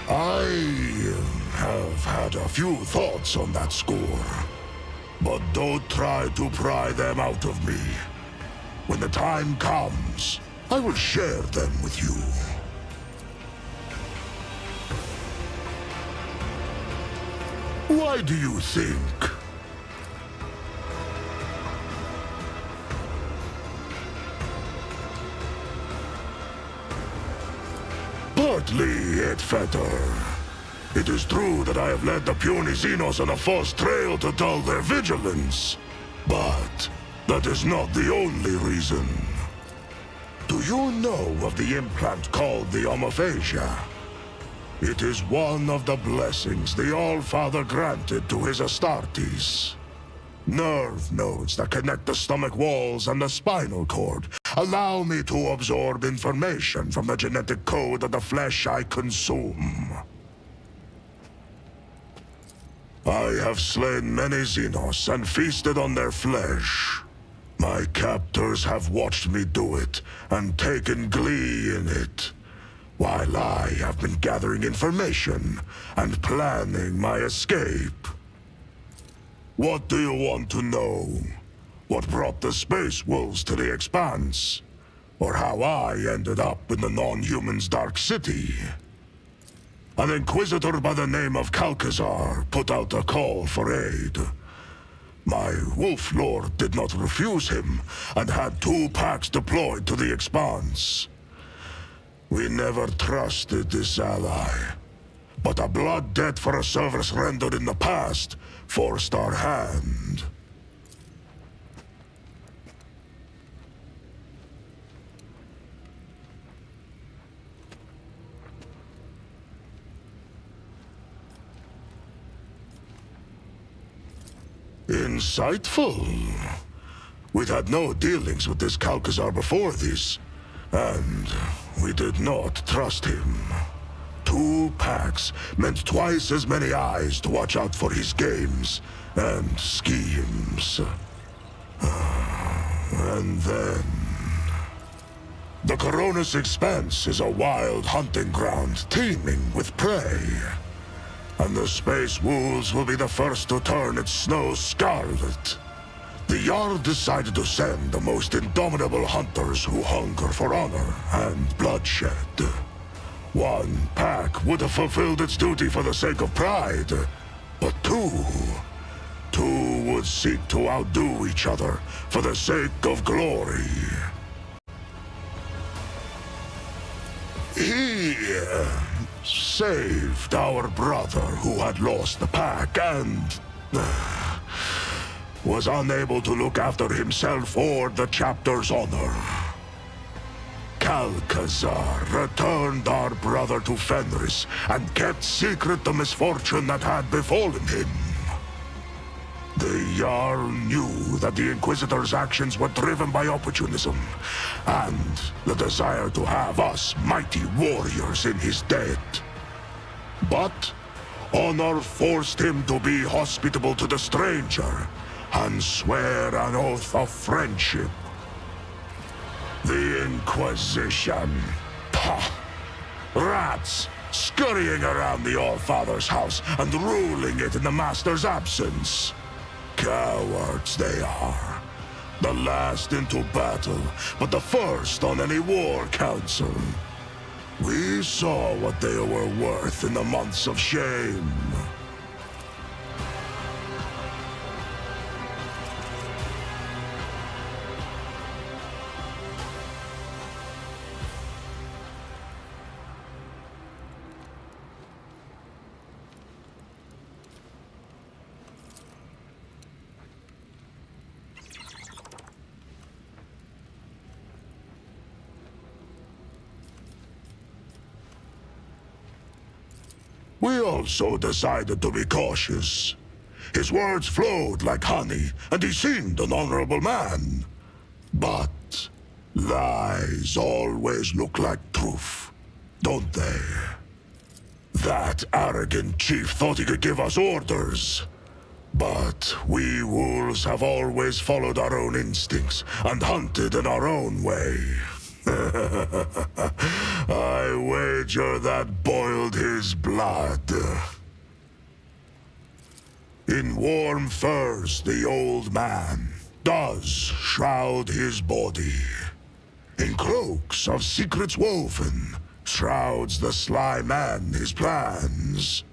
I have had a few thoughts on that score, but don't try to pry them out of me. When the time comes, I will share them with you. Why do you think? Partly, Edfetter. It is true that I have led the puny Xenos on a false trail to dull their vigilance, but that is not the only reason. Do you know of the implant called the Omophasia? It is one of the blessings the All-Father granted to his Astartes. Nerve nodes that connect the stomach walls and the spinal cord allow me to absorb information from the genetic code of the flesh I consume. I have slain many Xenos and feasted on their flesh. My captors have watched me do it and taken glee in it, while I have been gathering information and planning my escape. What do you want to know? What brought the Space Wolves to the Expanse? Or how I ended up in the non-human's Dark City? An Inquisitor by the name of Calcazar put out a call for aid. My Wolf Lord did not refuse him, and had 2 packs deployed to the Expanse. We never trusted this ally, but a blood debt for a service rendered in the past forced our hand. Insightful. We'd had no dealings with this Calcazar before this, and we did not trust him. 2 packs meant twice as many eyes to watch out for his games and schemes. And then... the Koronus Expanse is a wild hunting ground teeming with prey. And the Space Wolves will be the first to turn its snow scarlet. The Jarl decided to send the most indomitable hunters who hunger for honor and bloodshed. 1 pack would have fulfilled its duty for the sake of pride, but 2 would seek to outdo each other for the sake of glory. He saved our brother who had lost the pack and was unable to look after himself or the chapter's honor. Calcazar returned our brother to Fenris and kept secret the misfortune that had befallen him. The Jarl knew that the Inquisitor's actions were driven by opportunism and the desire to have us mighty warriors in his debt. But honor forced him to be hospitable to the stranger and swear an oath of friendship. The Inquisition. Pah! Rats scurrying around the All-Father's house and ruling it in the Master's absence. Cowards they are. The last into battle, but the first on any war council. We saw what they were worth in the months of shame. We also decided to be cautious. His words flowed like honey, and he seemed an honorable man. But lies always look like truth, don't they? That arrogant chief thought he could give us orders. But we wolves have always followed our own instincts and hunted in our own way. I wager that boiled his blood. In warm furs, the old man does shroud his body. In cloaks of secrets woven, shrouds the sly man his plans.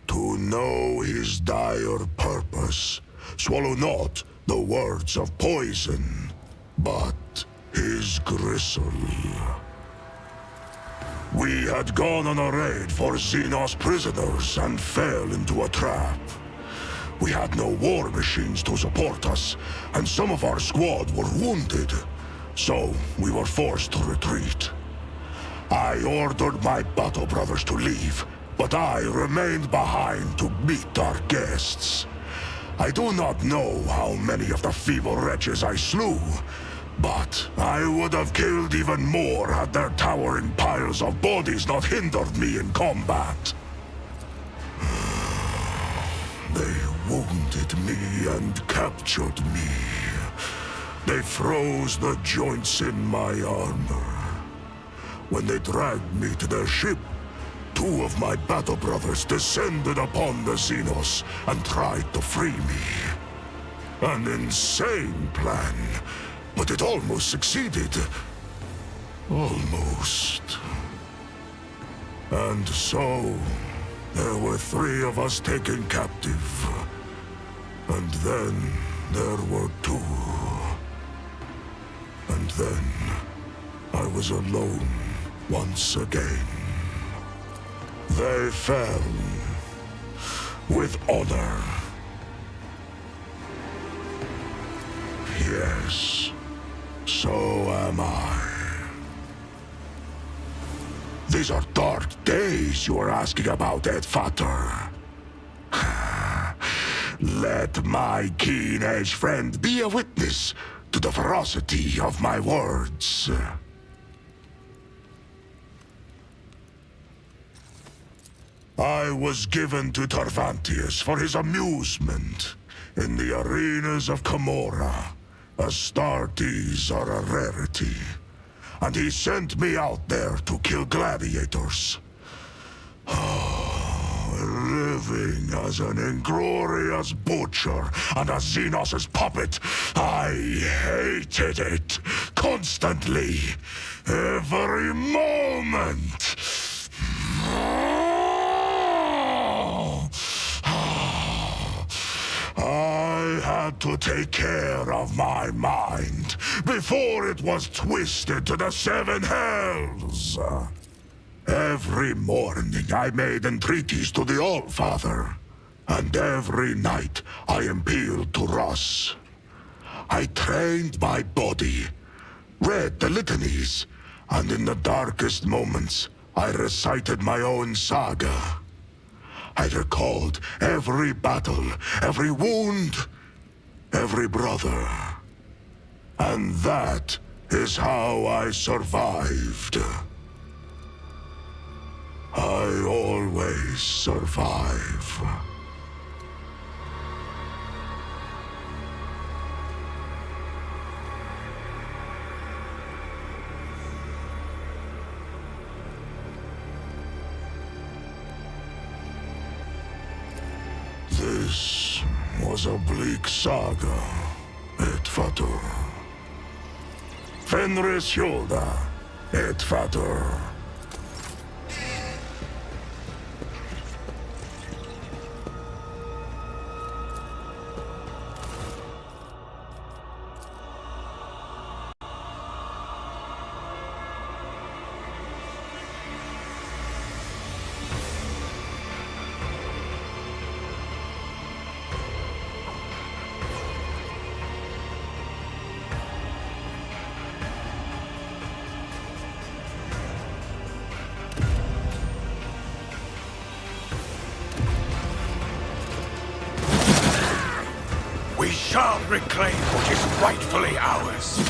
To know his dire purpose, swallow not the words of poison, but his gristle. We had gone on a raid for Xenos prisoners and fell into a trap. We had no war machines to support us, and some of our squad were wounded, so we were forced to retreat. I ordered my battle brothers to leave, but I remained behind to meet our guests. I do not know how many of the feeble wretches I slew, but I would have killed even more had their towering piles of bodies not hindered me in combat. They wounded me and captured me. They froze the joints in my armor. When they dragged me to their ship, 2 of my battle brothers descended upon the Xenos and tried to free me. An insane plan, but it almost succeeded. Almost. And so, there were 3 of us taken captive. And then there were 2. And then I was alone once again. They fell with honor. Yes, so am I. These are dark days you are asking about, Edfater. Let my keen-edged friend be a witness to the ferocity of my words. I was given to Tarvantius for his amusement in the arenas of Commorragh. Astartes are a rarity, and he sent me out there to kill gladiators. Living as an inglorious butcher and a Xenos' puppet, I hated it constantly, every moment. I had to take care of my mind before it was twisted to the 7 hells. Every morning I made entreaties to the Allfather, and every night I appealed to Russ. I trained my body, read the litanies, and in the darkest moments I recited my own saga. I recalled every battle, every wound, every brother. And that is how I survived. I always survive. This was a bleak saga, Edfater. Fenris Hjolda, Edfater. We shall reclaim what is rightfully ours.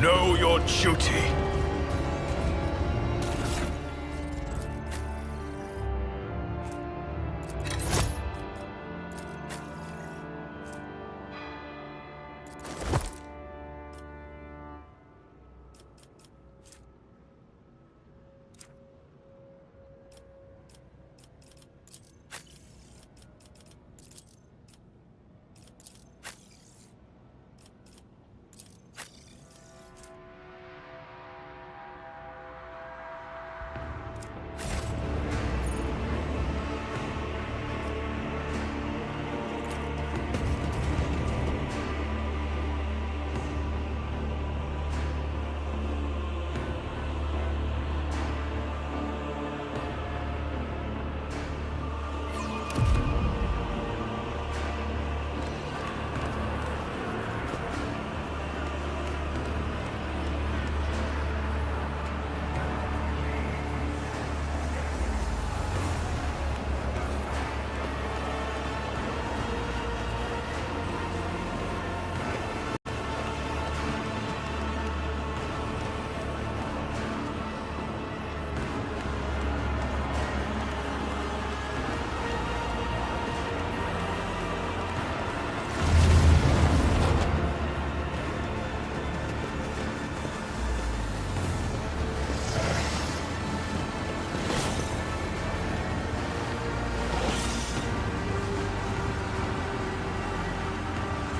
Know your duty.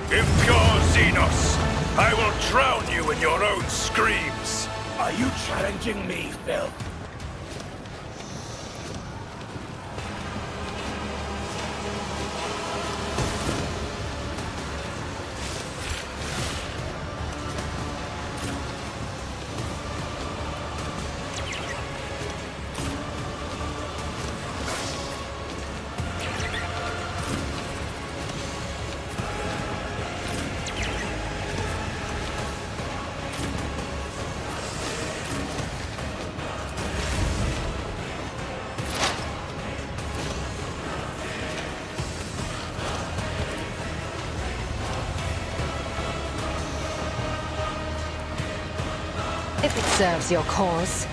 Impure Xenos! I will drown you in your own screams! Are you challenging me, Phil? If it serves your cause.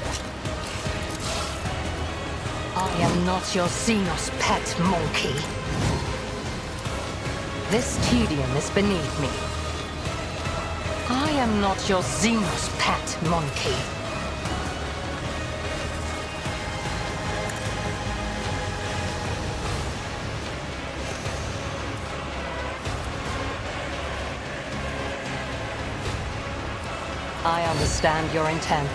I am not your Xenos pet monkey. This tedium is beneath me. I am not your Xenos pet monkey. I understand your intent.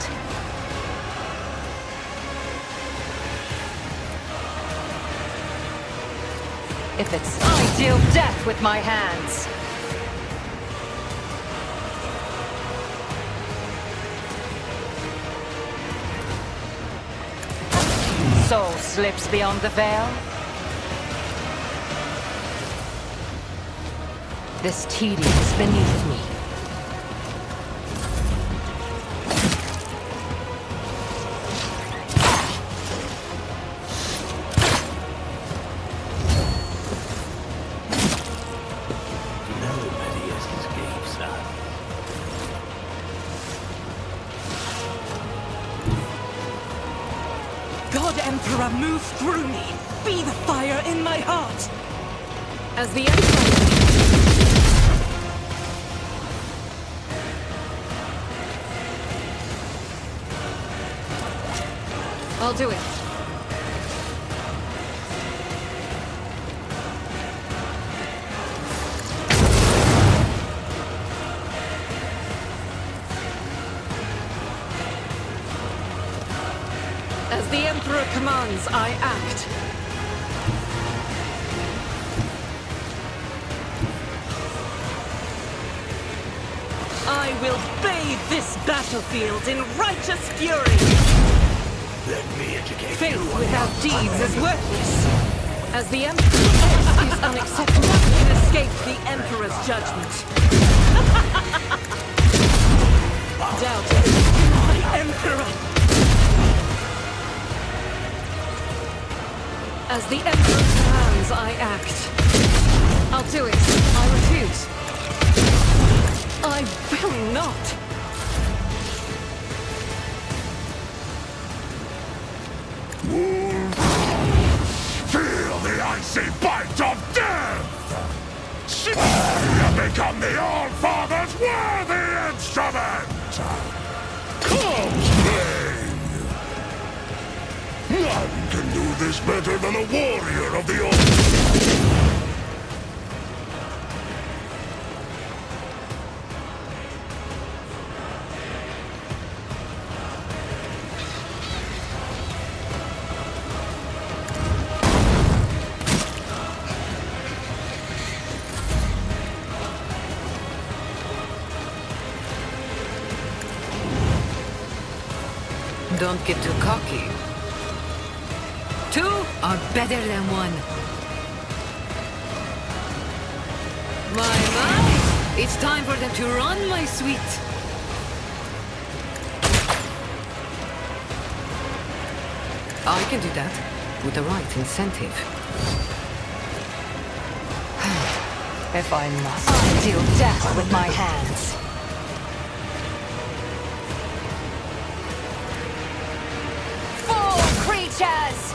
If it's I deal death with my hands. Soul slips beyond the veil. This tedium is beneath me. Emperor, move through me! Be the fire in my heart! As the Emperor... I'll do it. As the Emperor commands, I act. I will bathe this battlefield in righteous fury! Let me educate Faith you. without deeds is worthless. As the Emperor is unacceptable, you escape the Emperor's judgment. Doubt it. My Emperor! As the Emperor commands, I act. I'll do it. I refuse. I will not. is better than a warrior of the old... Don't get too cocky. 2 are better than 1. My! It's time for them to run, my sweet. I can do that with the right incentive. If I must, I'll deal death with my hands. Creatures!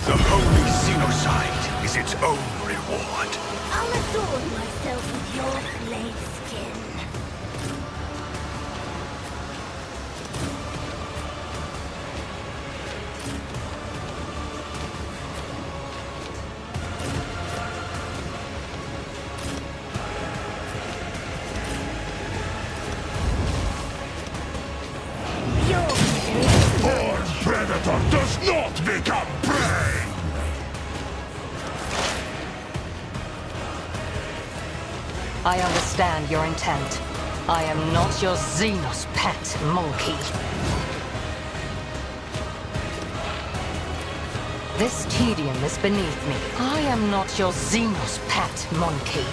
The holy xenocide is its own reward. I'll adorn myself with your blade skin. Born predator does not become prey! I understand your intent. I am not your Xenos pet, monkey. This tedium is beneath me. I am not your Xenos pet, monkey.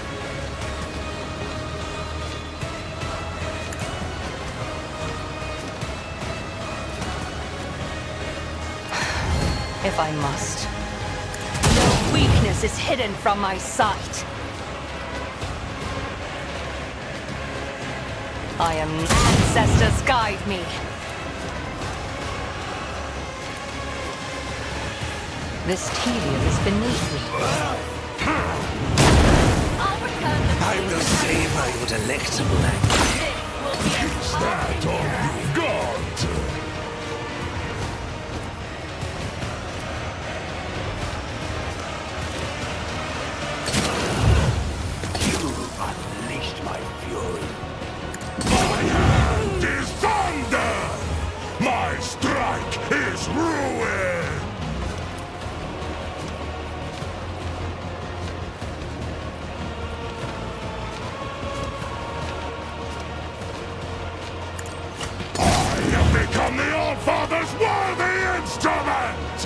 If I must. No weakness is hidden from my sight. I am... Ancestors guide me. This tedium is beneath me. I will savor your delectable act. Is that all you've got? Unleashed my fury. My hand is thunder! My strike is ruin! I have become the All-Father's worthy instrument!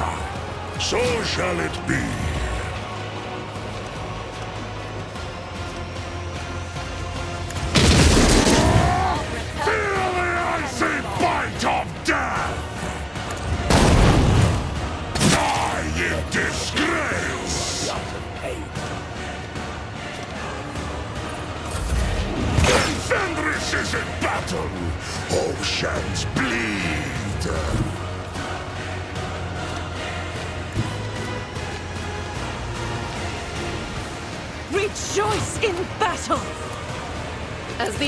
So shall it be. Feel the icy bite of death! Die in disgrace! Fenris is in battle! Oceans bleed! Rejoice in battle! As the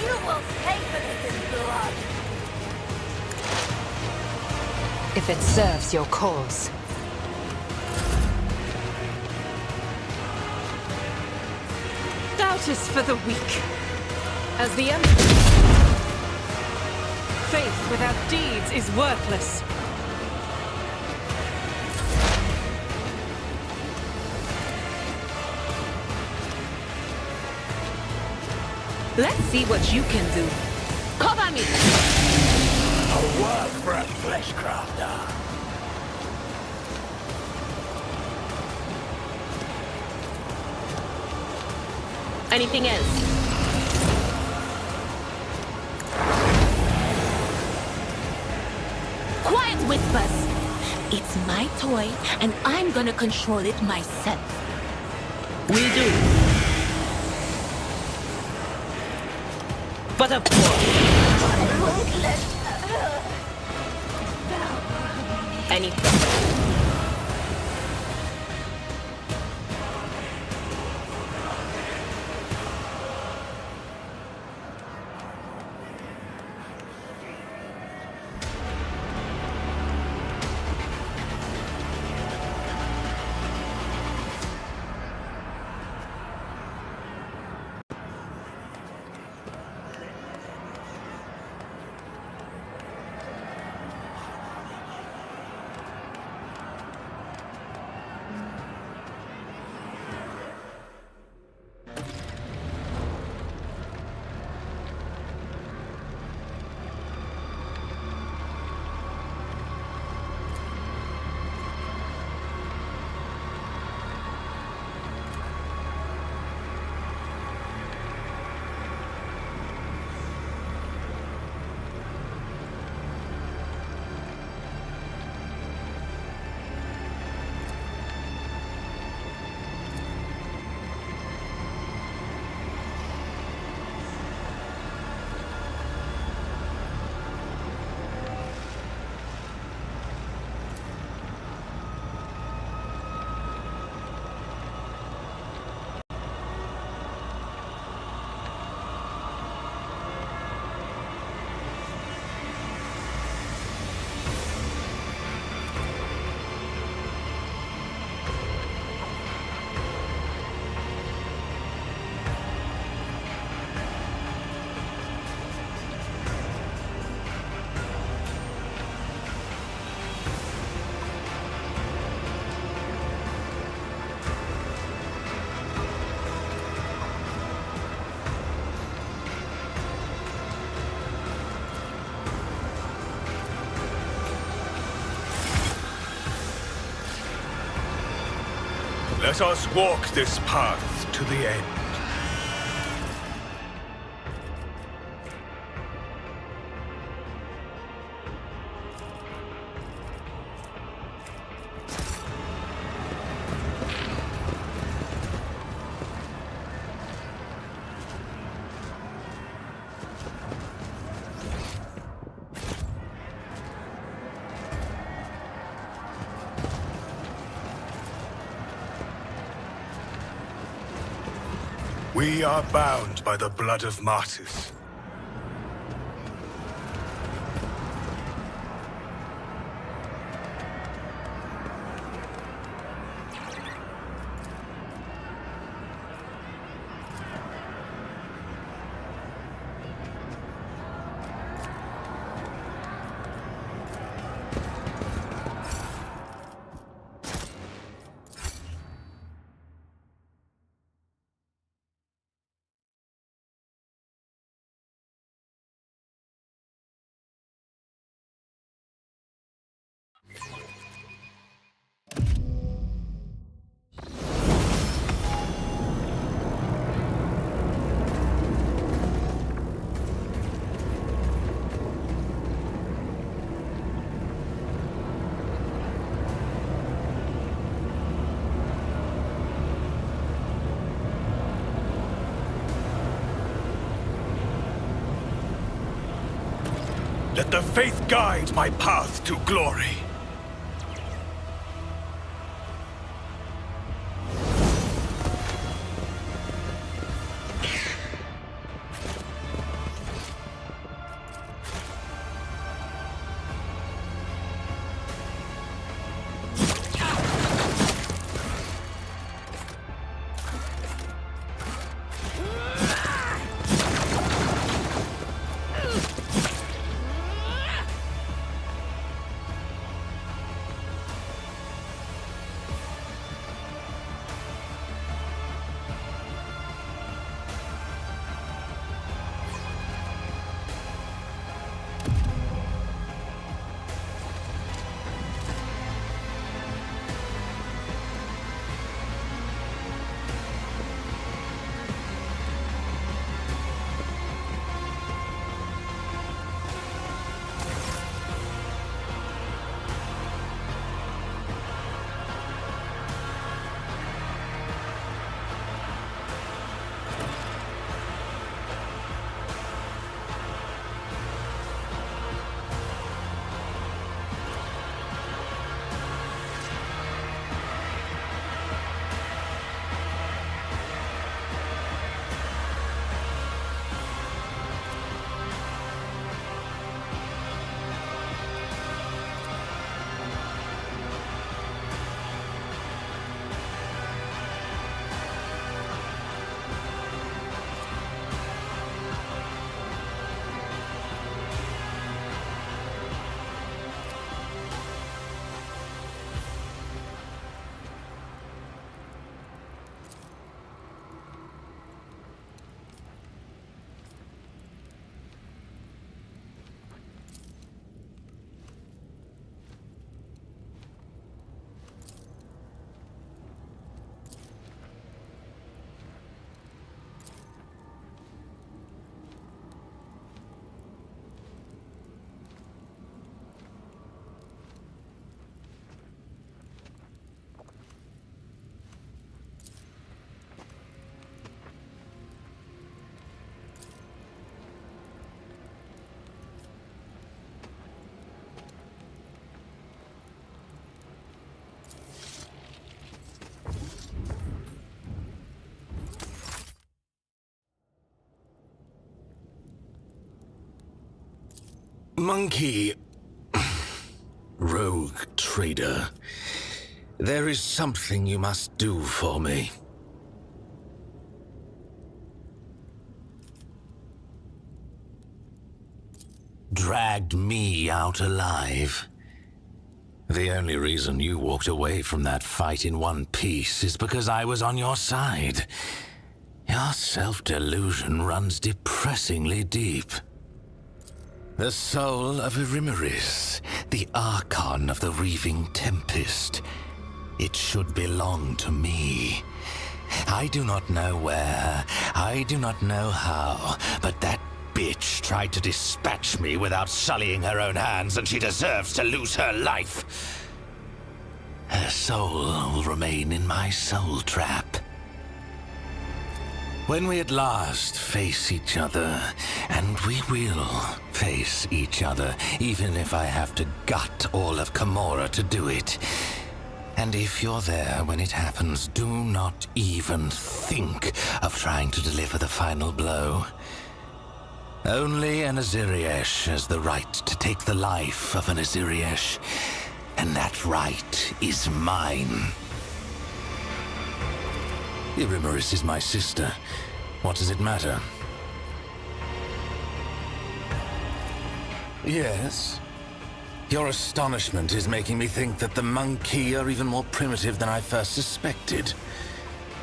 You will pay for this in blood. If it serves your cause. Doubt is for the weak. As the faith without deeds is worthless. Let's see what you can do. Cover me! A work for a fleshcrafter. Anything else? Quiet, Whispers! It's my toy, and I'm gonna control it myself. Will do. But of course. I won't let her. Anything. Let us walk this path to the end. We are bound by the blood of martyrs. Let the faith guide my path to glory. Monkey... rogue trader. There is something you must do for me. Dragged me out alive. The only reason you walked away from that fight in one piece is because I was on your side. Your self-delusion runs depressingly deep. The soul of Irimeris, the Archon of the Reaving Tempest. It should belong to me. I do not know where, I do not know how, but that bitch tried to dispatch me without sullying her own hands, and she deserves to lose her life. Her soul will remain in my soul trap. When we at last face each other, and we will face each other, even if I have to gut all of Commorragh to do it. And if you're there when it happens, do not even think of trying to deliver the final blow. Only an Aziriesh has the right to take the life of an Aziriesh, and that right is mine. Irimeris is my sister. What does it matter? Yes? Your astonishment is making me think that the monkey are even more primitive than I first suspected.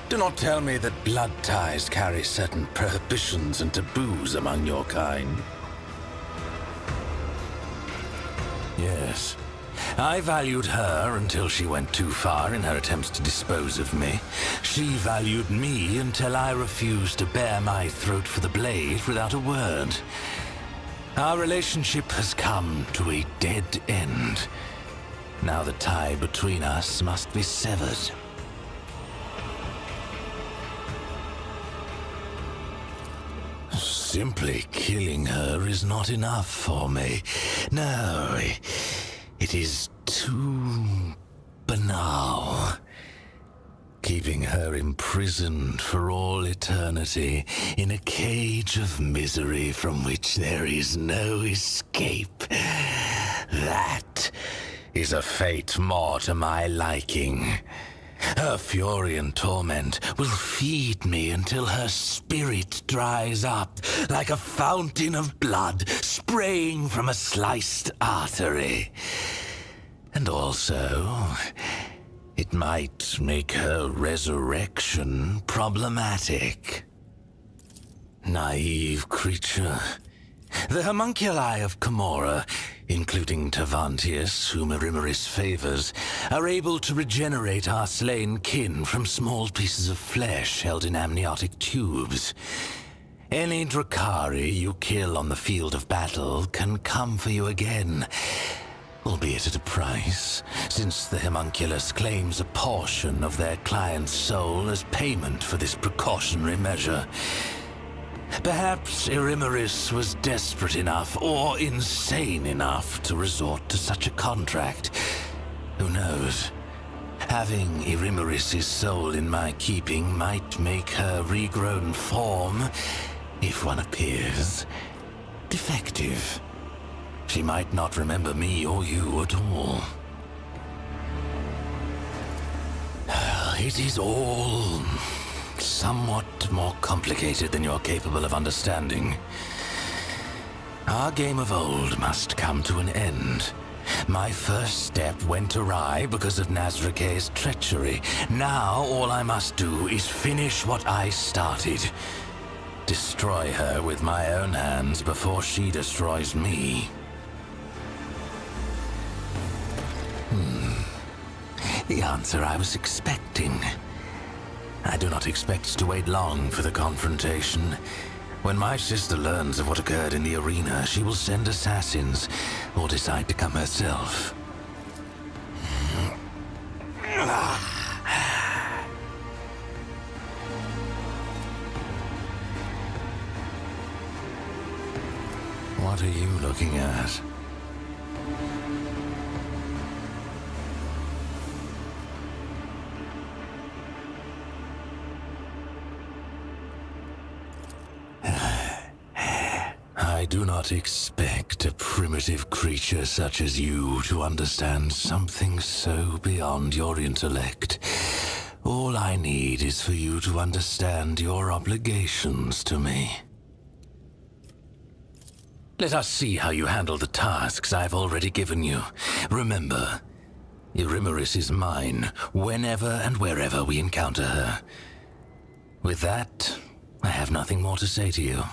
Do not tell me that blood ties carry certain prohibitions and taboos among your kind. Yes. I valued her until she went too far in her attempts to dispose of me. She valued me until I refused to bare my throat for the blade without a word. Our relationship has come to a dead end. Now the tie between us must be severed. Simply killing her is not enough for me. No, it is too banal. Keeping her imprisoned for all eternity in a cage of misery from which there is no escape. That is a fate more to my liking. Her fury and torment will feed me until her spirit dries up like a fountain of blood spraying from a sliced artery. And also, it might make her resurrection problematic. Naive creature. The homunculi of Commorragh, including Tavantius, whom Irimeris favors, are able to regenerate our slain kin from small pieces of flesh held in amniotic tubes. Any Drakari you kill on the field of battle can come for you again, albeit at a price, since the homunculus claims a portion of their client's soul as payment for this precautionary measure. Perhaps Irimeris was desperate enough or insane enough to resort to such a contract. Who knows? Having Irimeris' soul in my keeping might make her regrown form, if one appears, defective. She might not remember me or you at all. It is all somewhat more complicated than you're capable of understanding. Our game of old must come to an end. My first step went awry because of Nazrake's treachery. Now all I must do is finish what I started. Destroy her with my own hands before she destroys me. The answer I was expecting. I do not expect to wait long for the confrontation. When my sister learns of what occurred in the arena, she will send assassins, or decide to come herself. What are you looking at? I do not expect a primitive creature such as you to understand something so beyond your intellect. All I need is for you to understand your obligations to me. Let us see how you handle the tasks I've already given you. Remember, Eurymeris is mine whenever and wherever we encounter her. With that, I have nothing more to say to you.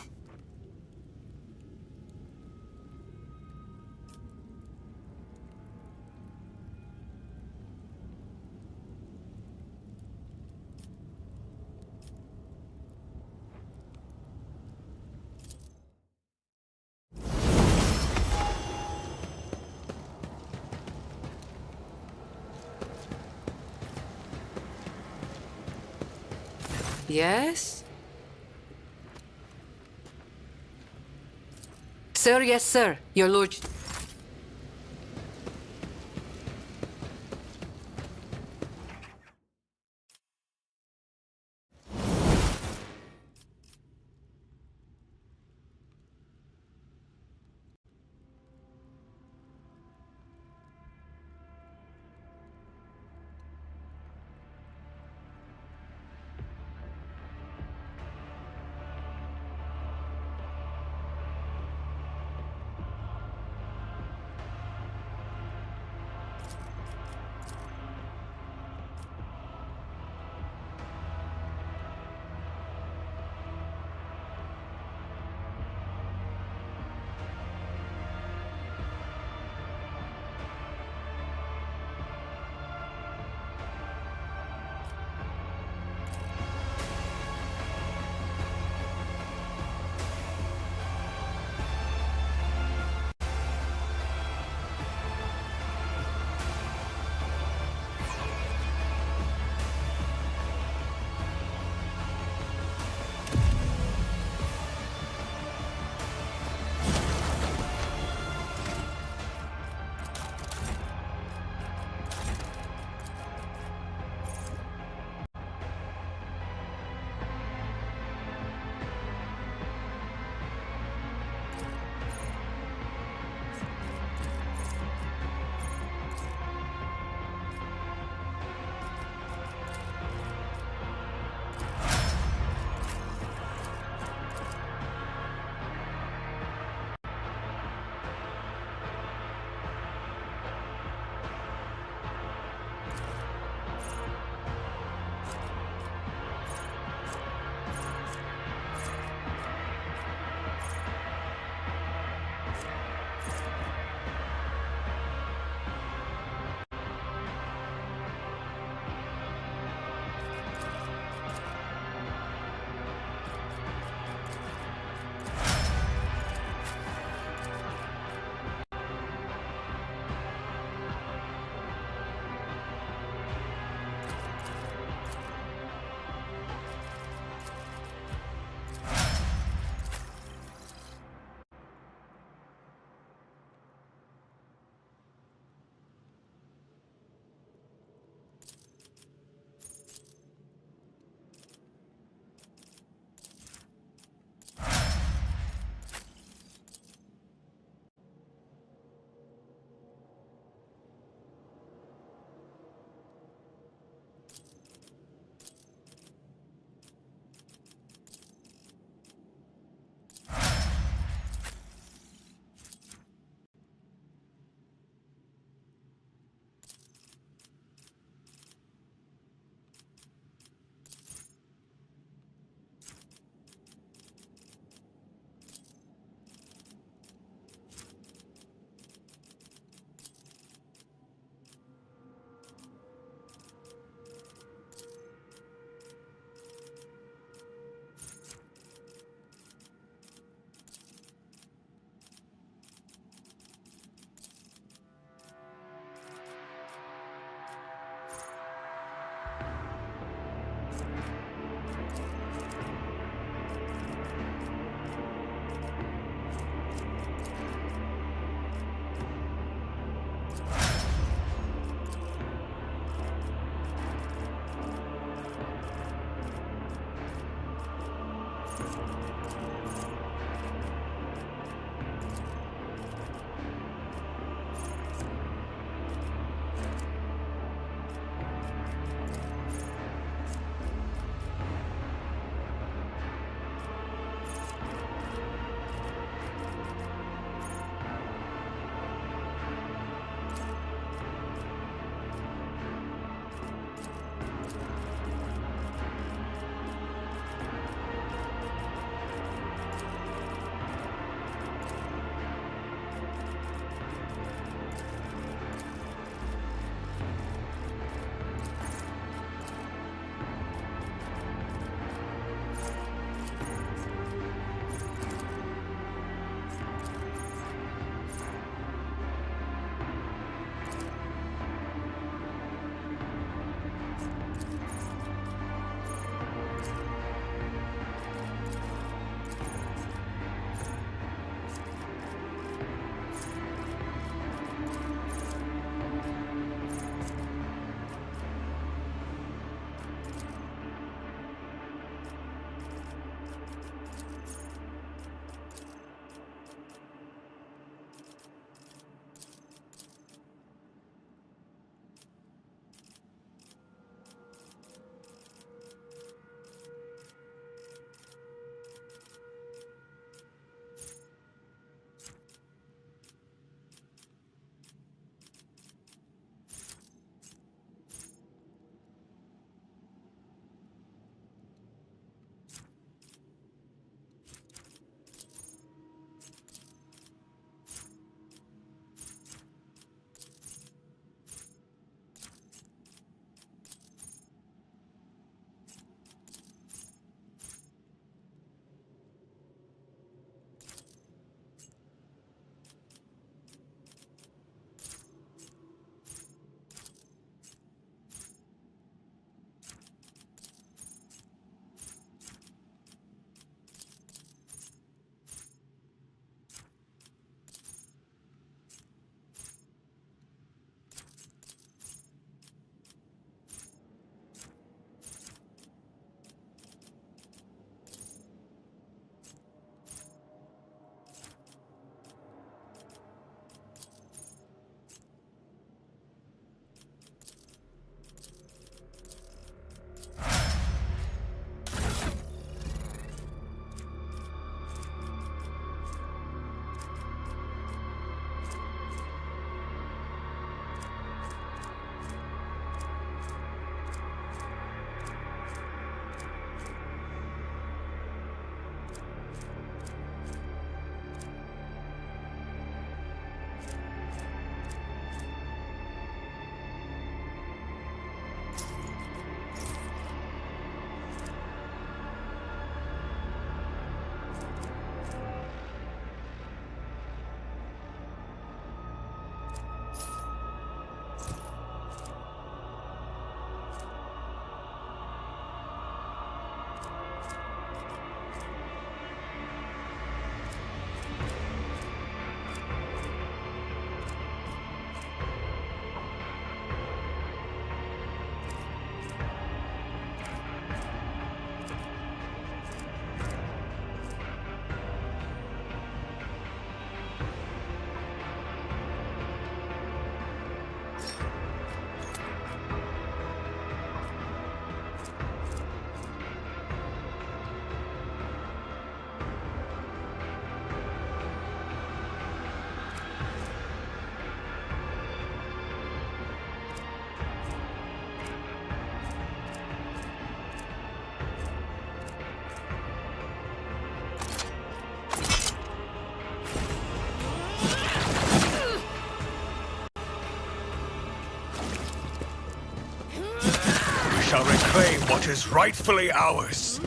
Yes? Sir, yes, sir. Your lord... reclaim what is rightfully ours.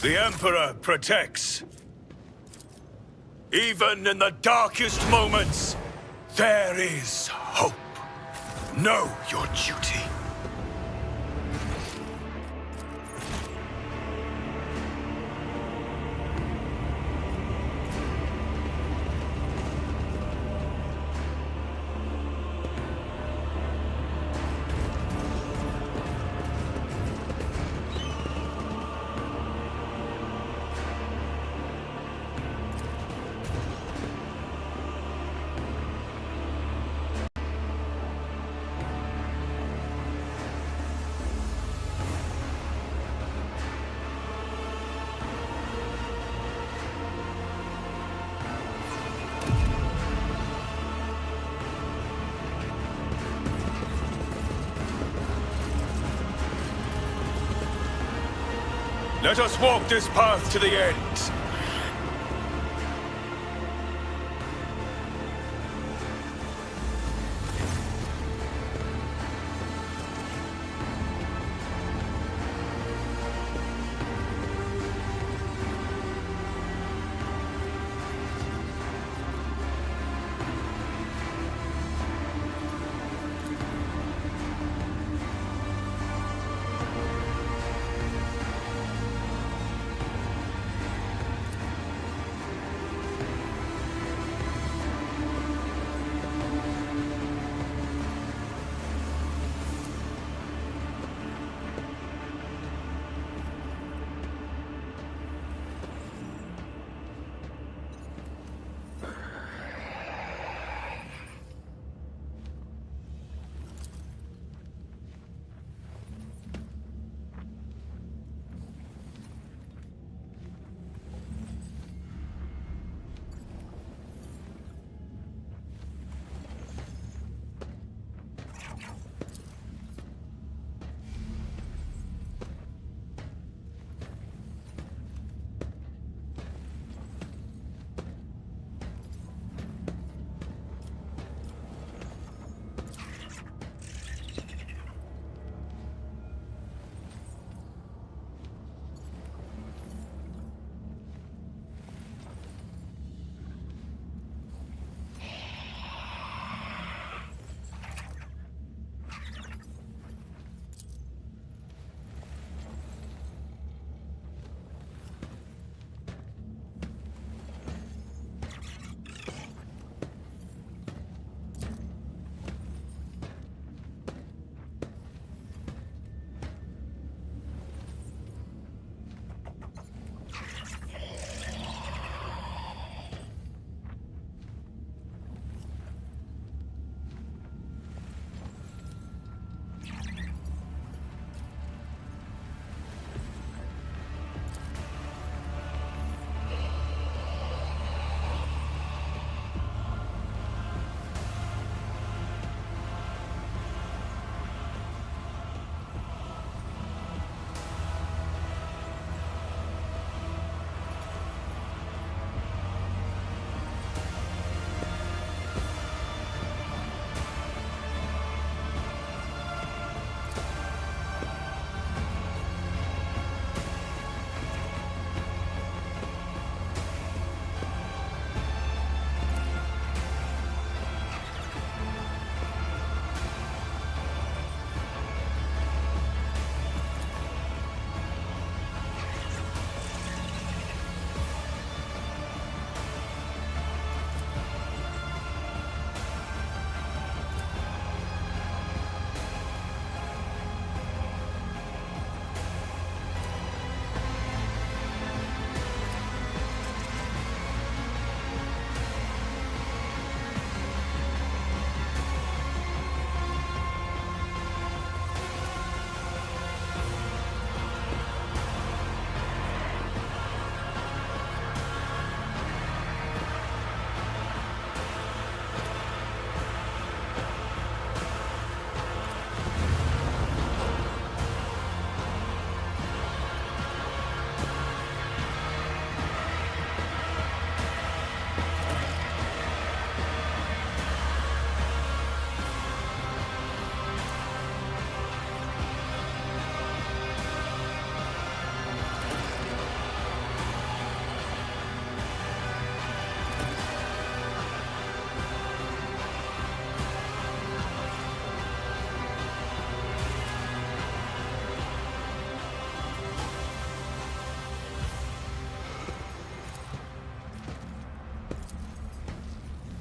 The Emperor protects. Even in the darkest moments, there is hope. Know your duty. Let us walk this path to the end.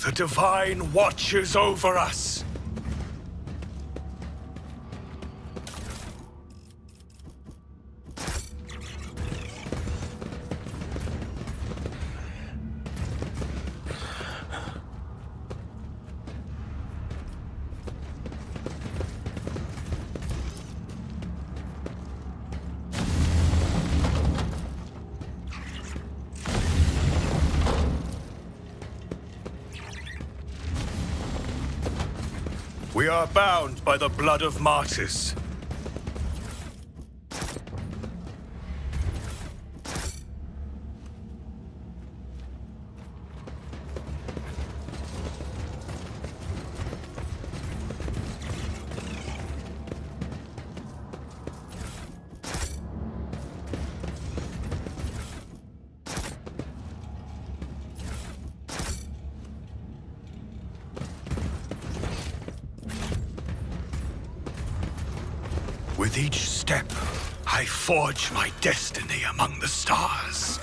The Divine watches over us. We are bound by the blood of martyrs. With each step, I forge my destiny among the stars.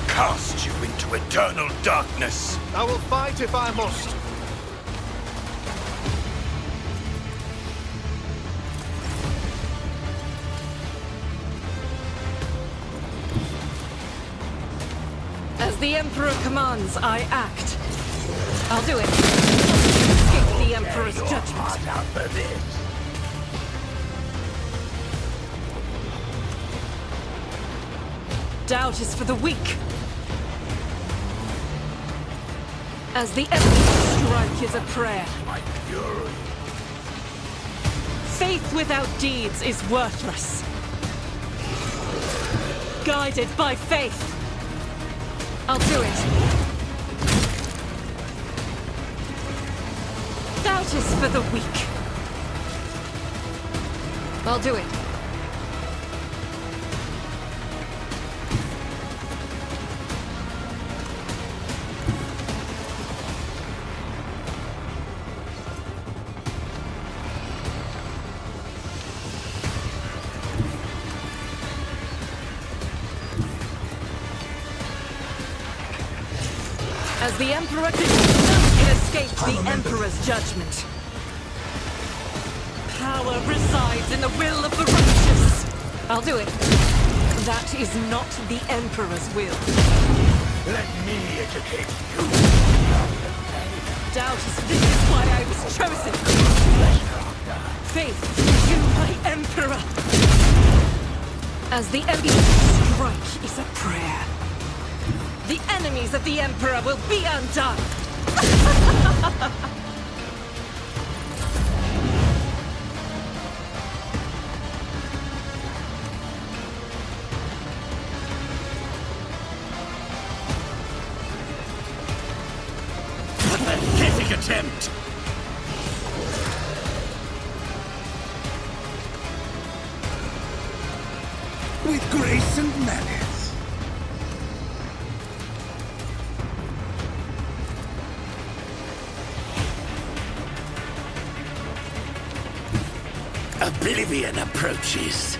Cast you into eternal darkness. I will fight if I must. As the Emperor commands, I act. I'll do it. Escape the Emperor's judgment. Doubt is for the weak. As the Emperor's strike is a prayer. Faith without deeds is worthless. Guided by faith. I'll do it. Doubt is for the weak. I'll do it. As the Emperor can escape the Emperor's judgment. Power resides in the will of the righteous. I'll do it. That is not the Emperor's will. Let me educate you. Doubt is this is why I was chosen. Faith in you, my Emperor. As the Emperor's strike is a prayer. The enemies of the Emperor will be undone! A pathetic attempt! With grace and malice. Oblivion approaches.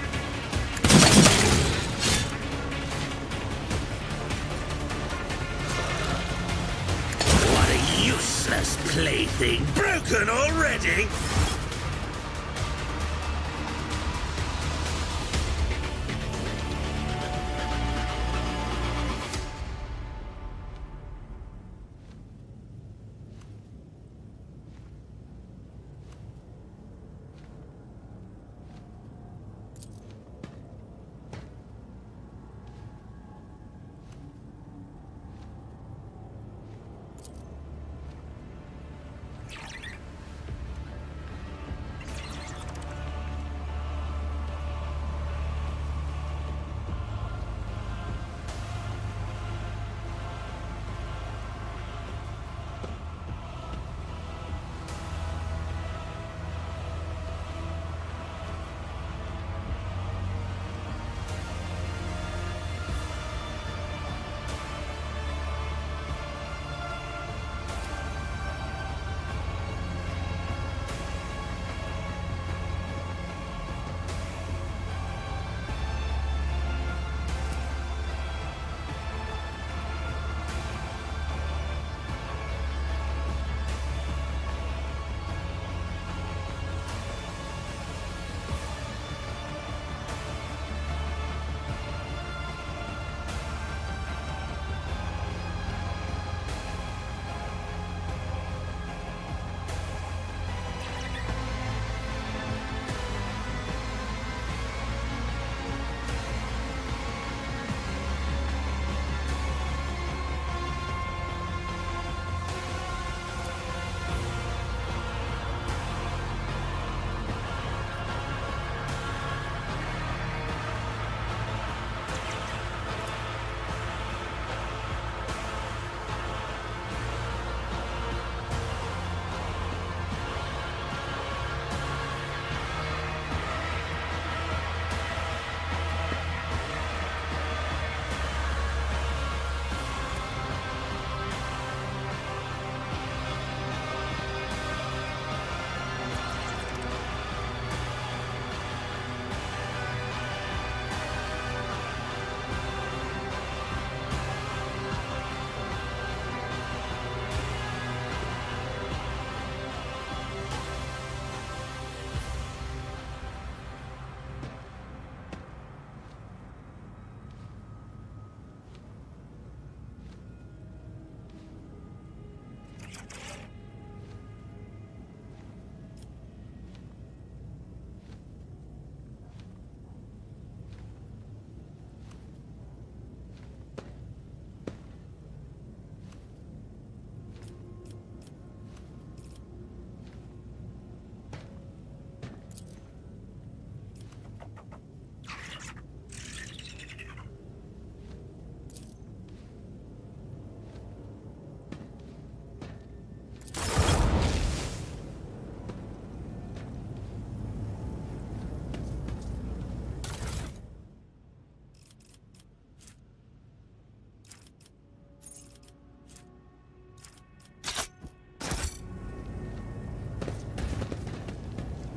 What a useless plaything. Broken already?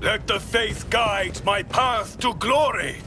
Let the faith guide my path to glory!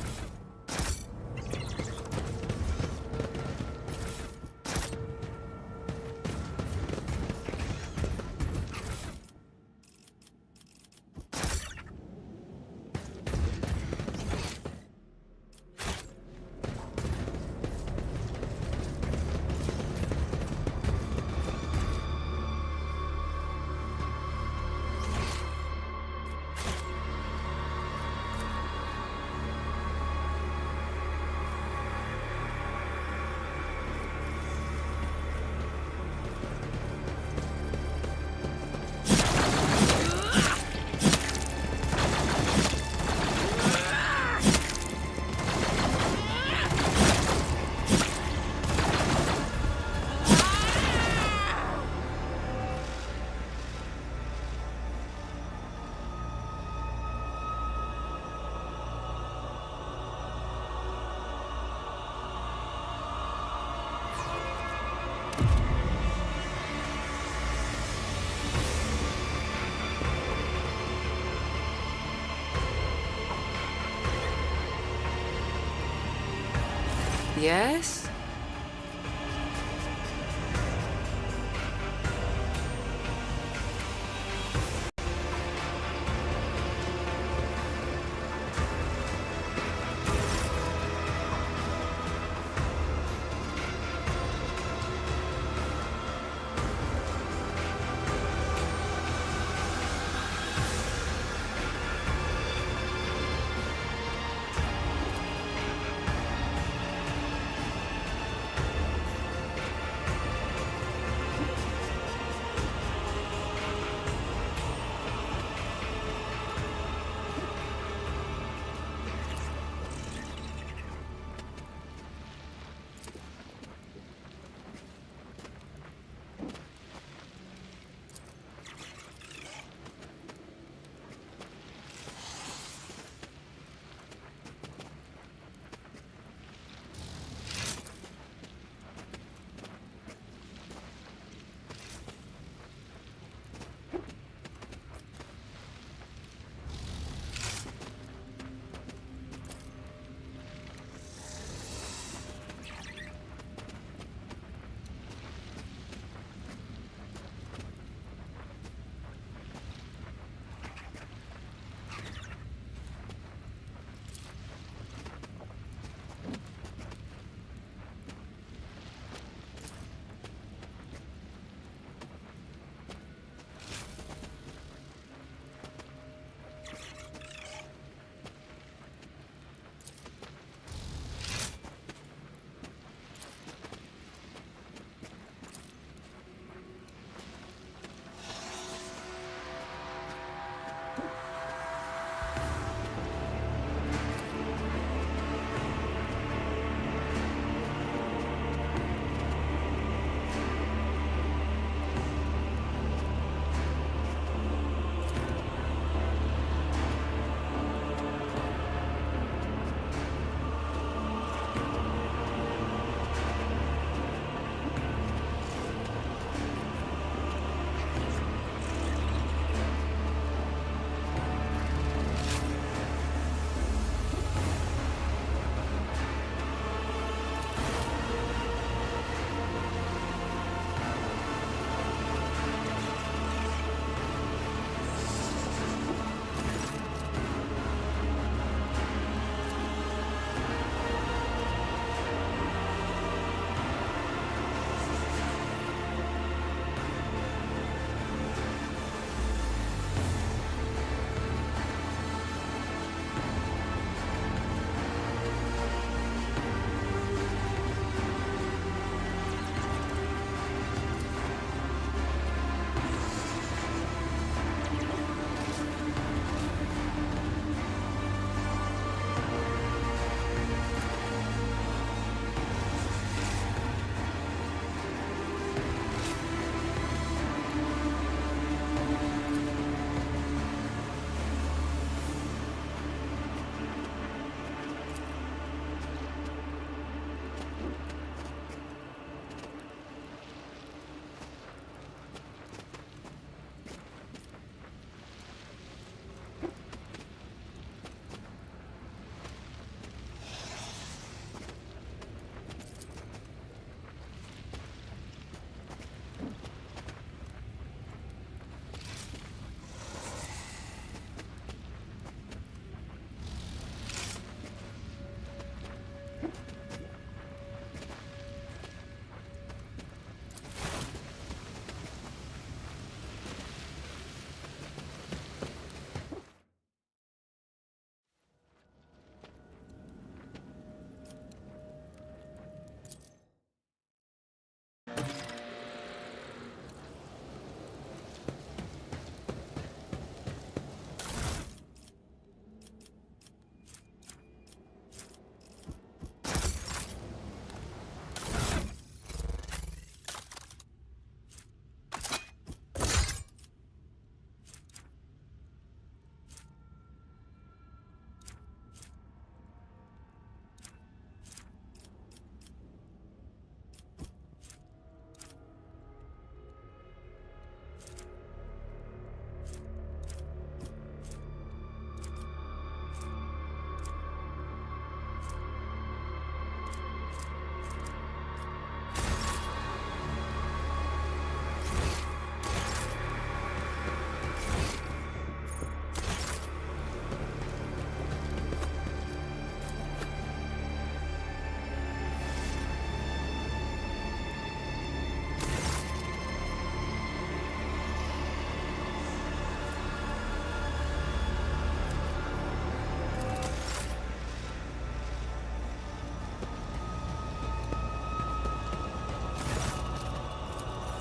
Yes?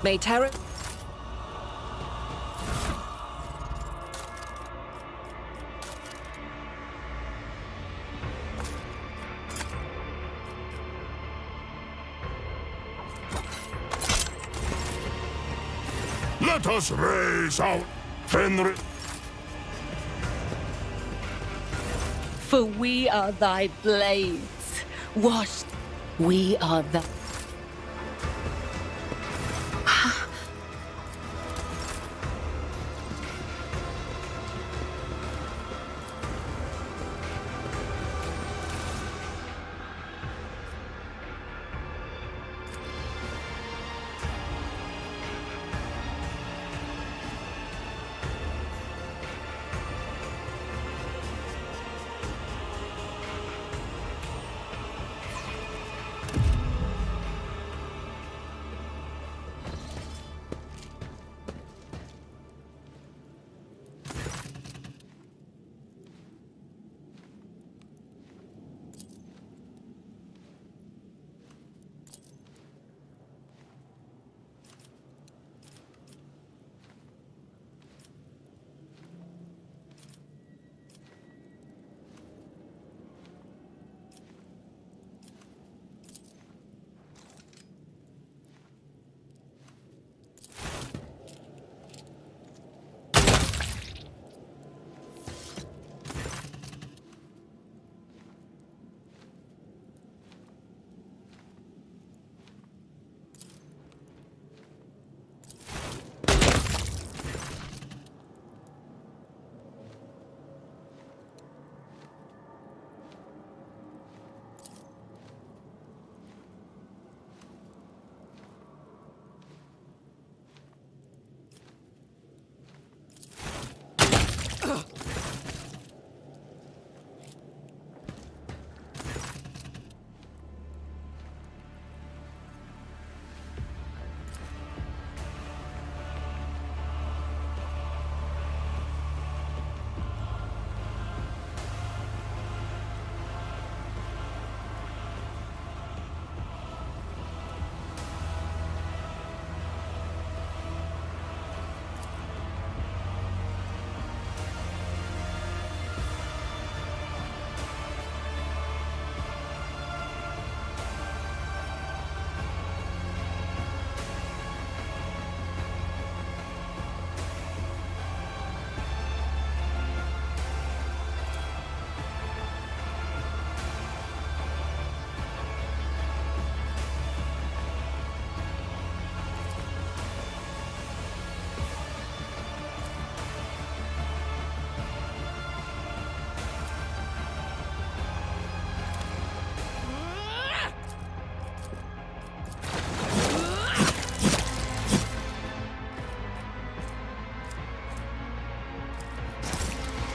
May terror... Let us raise our Fenrir. For we are thy blades, washed. We are the...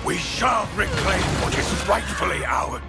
We shall reclaim what is rightfully ours.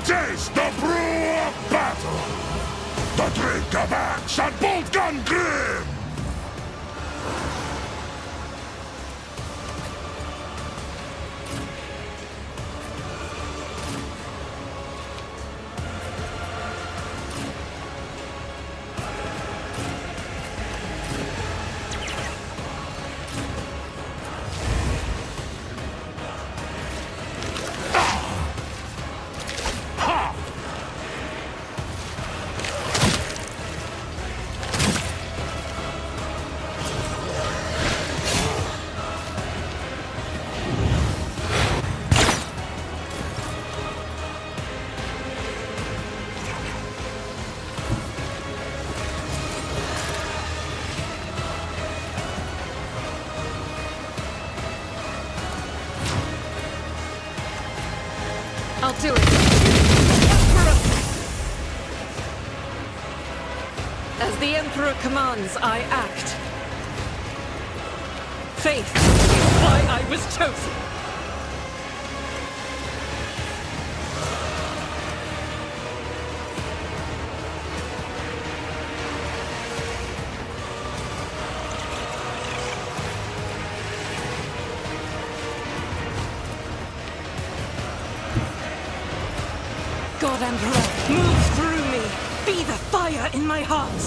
Taste the brew of battle! The drink of axe and bolt gun grim! I'll do it. Emperor! As the Emperor commands, I act. Faith is why I was chosen. God, Emperor, move through me. Be the fire in my heart.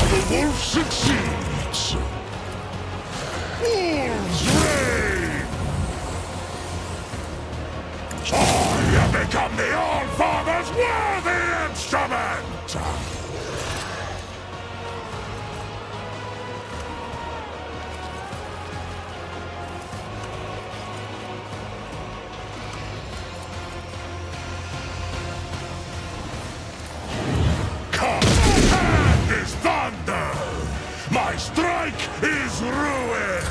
The wolf succeeds! Wolves reign! I have become the All-Father's worthy instrument! My strike is ruin!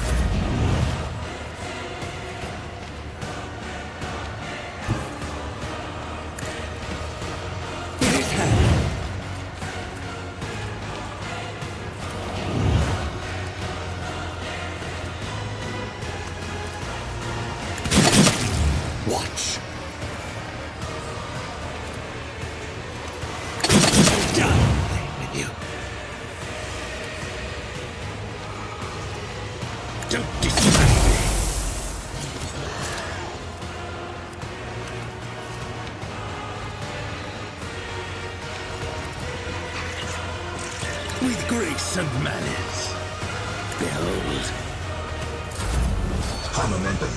Watch. Don't distract me. With grace and manners. Behold. Momentum.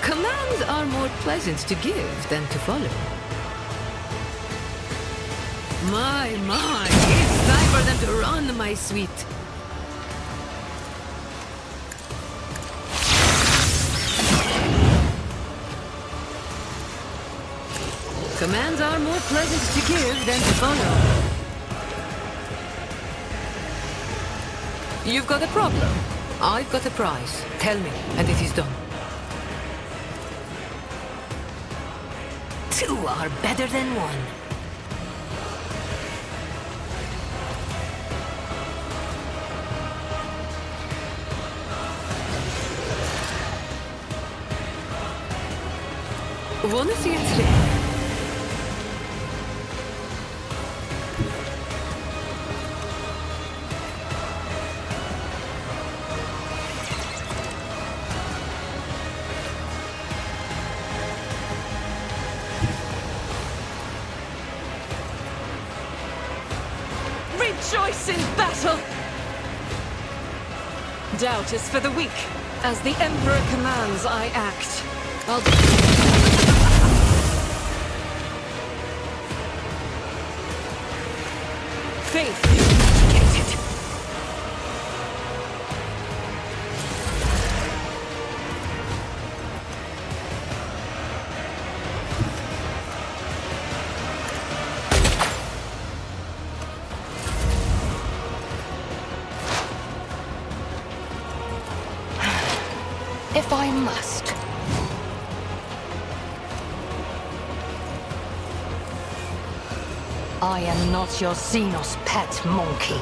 Commands are more pleasant to give than to follow. My, it's time for them to run, my sweet. Commands are more pleasant to give than to follow. You've got a problem. I've got a prize. Tell me, and it is done. Two are better than one. Wanna see it slip? Rejoice in battle! Doubt is for the weak. As the Emperor commands, I act. I'll do faith is mitigated. If I must. I am not your Xenos pet monkey.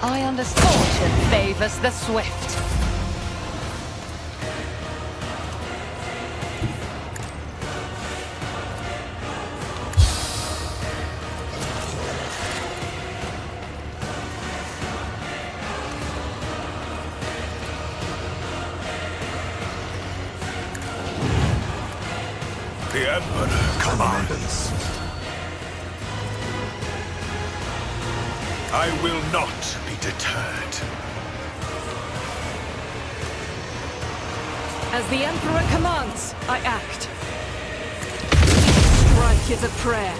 I understand. Fortune favors the swift. The Emperor commands. I will not be deterred. As the Emperor commands, I act. Strike is a prayer.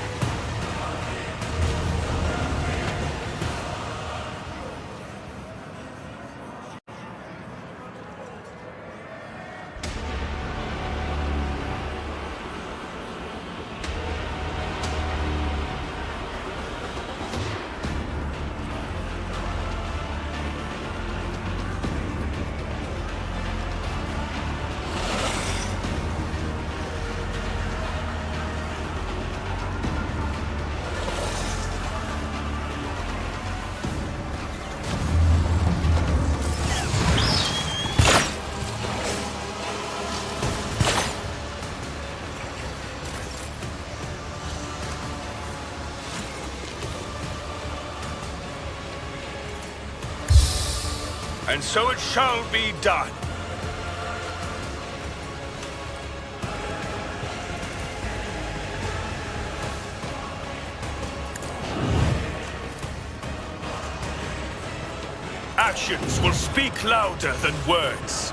And so it shall be done. Actions will speak louder than words.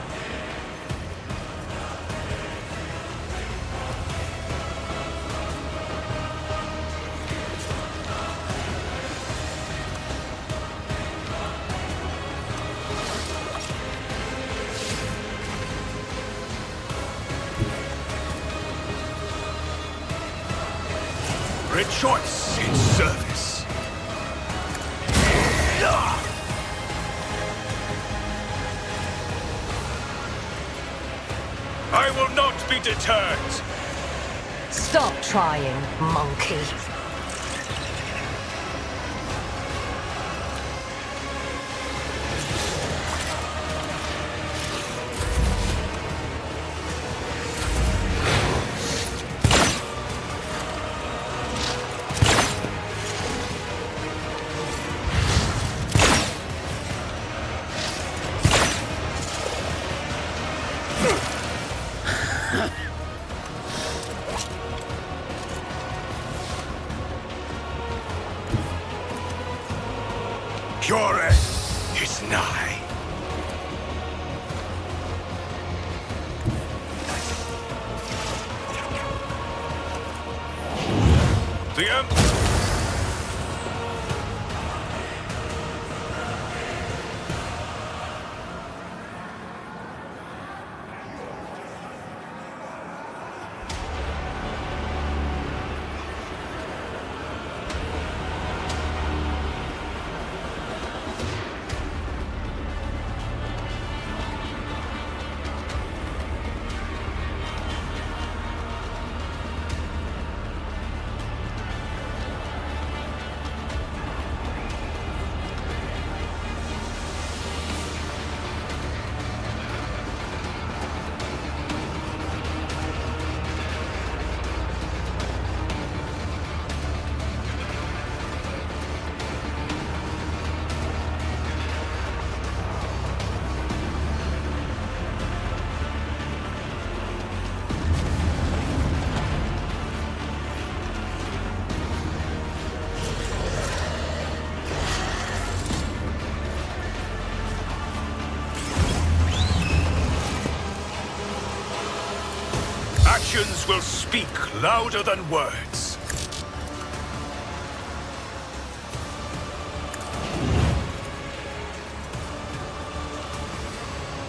Rejoice in service. I will not be deterred. Stop trying, monkey. Your end is nigh. The Emperor. Actions will speak louder than words.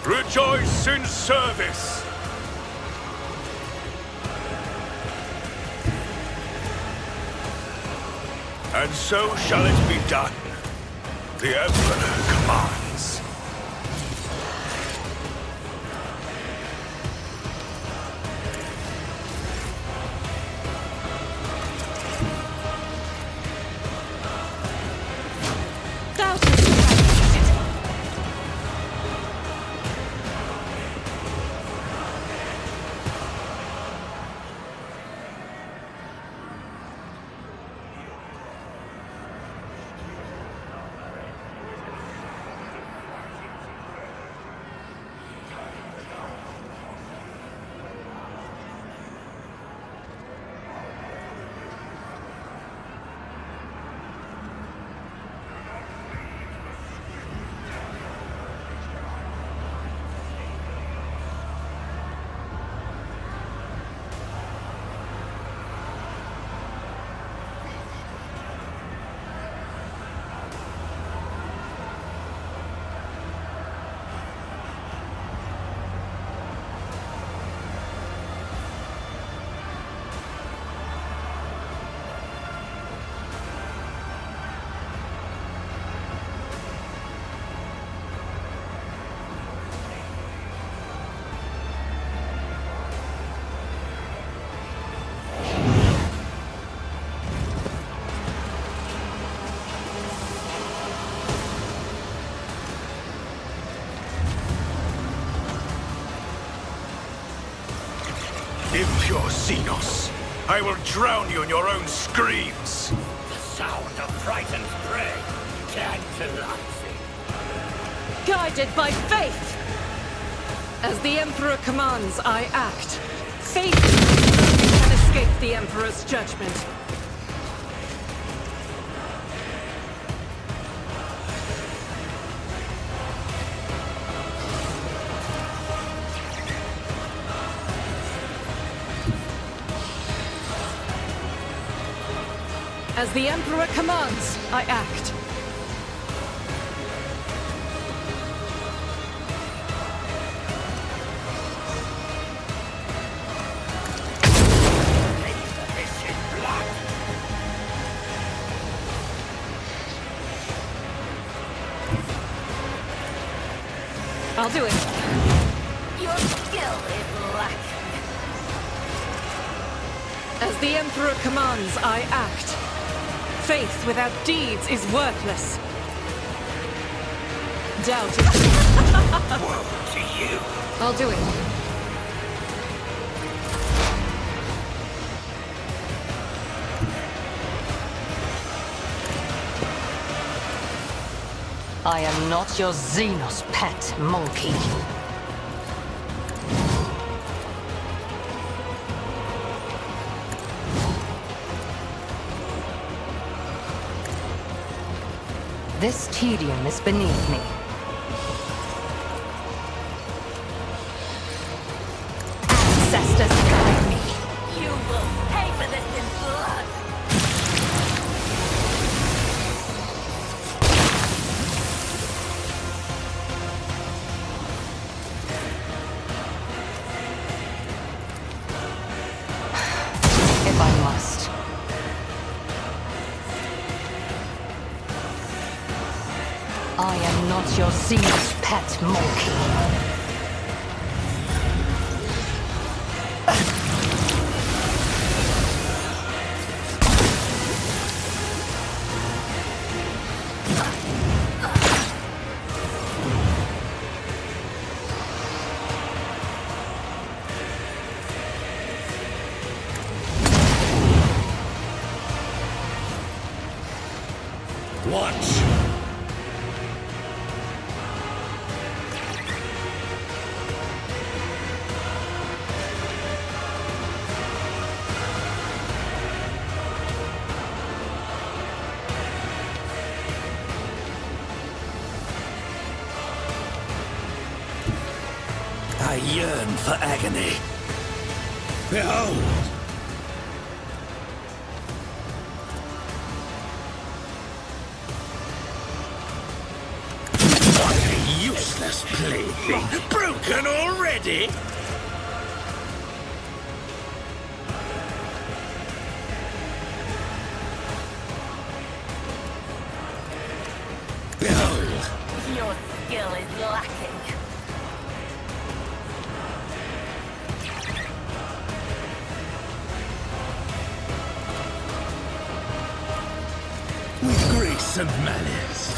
Rejoice in service. And so shall it be done. The Emperor commands. Xenos. I will drown you in your own screams. The sound of frightened prey. Tantalizing. Guided by faith! As the Emperor commands, I act. Faith can escape the Emperor's judgment. As the Emperor commands, I act. I'll do it. Your skill is lacking. As the Emperor commands, I act. Faith without deeds is worthless. Doubt is... Woe to you. I'll do it. I am not your Xenos pet, monkey. This tedium is beneath me. Ancestors guide me. You will pay for this in blood. If I must. I am not your Xenos pet, monkey. Watch. I yearn for agony. Behold! What a useless plaything! Broken already? Behold! Your skill is lacking. With grace and malice.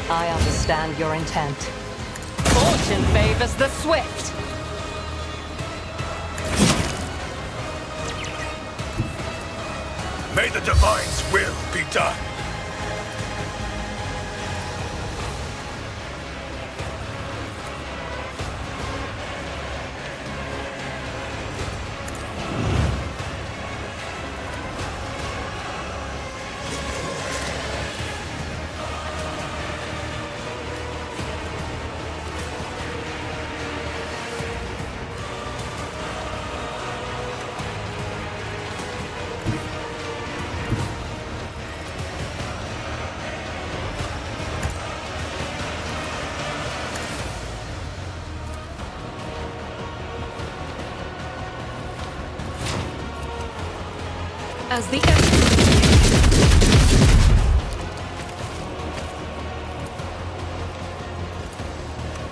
I understand your intent. Fortune favors the swift. May the Divine's will be done. As the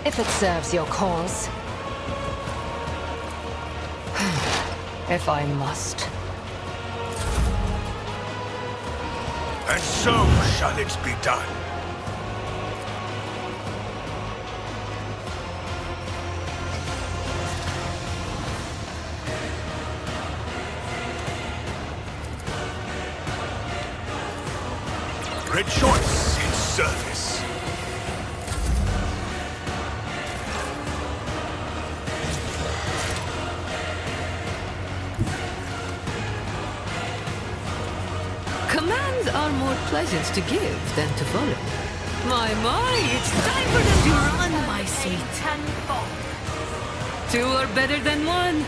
If it serves your cause. If I must. And so shall it be done. Rejoice in service. Commands are more pleasant to give than to follow. My, it's time for them to run, my sweet. Two are better than one.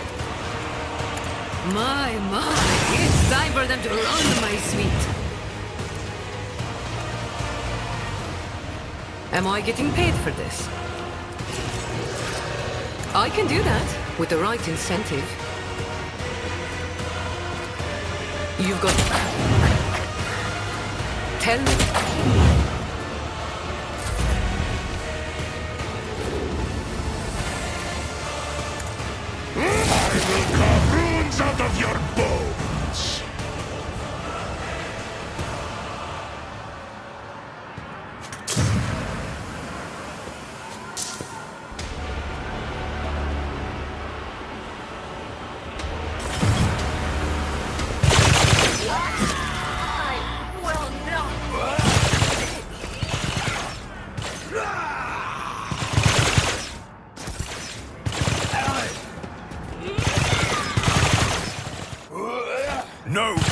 My, it's time for them to run, my sweet. Am I getting paid for this? I can do that with the right incentive. You've got... Tell me... I will carve runes out of your bones! Know your duty.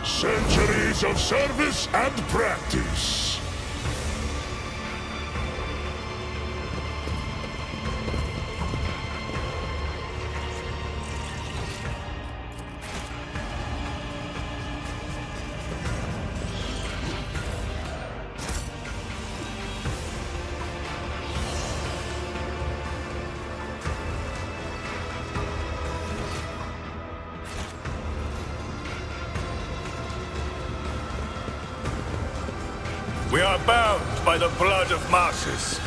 Centuries of service and practice. We are bound by the blood of martyrs.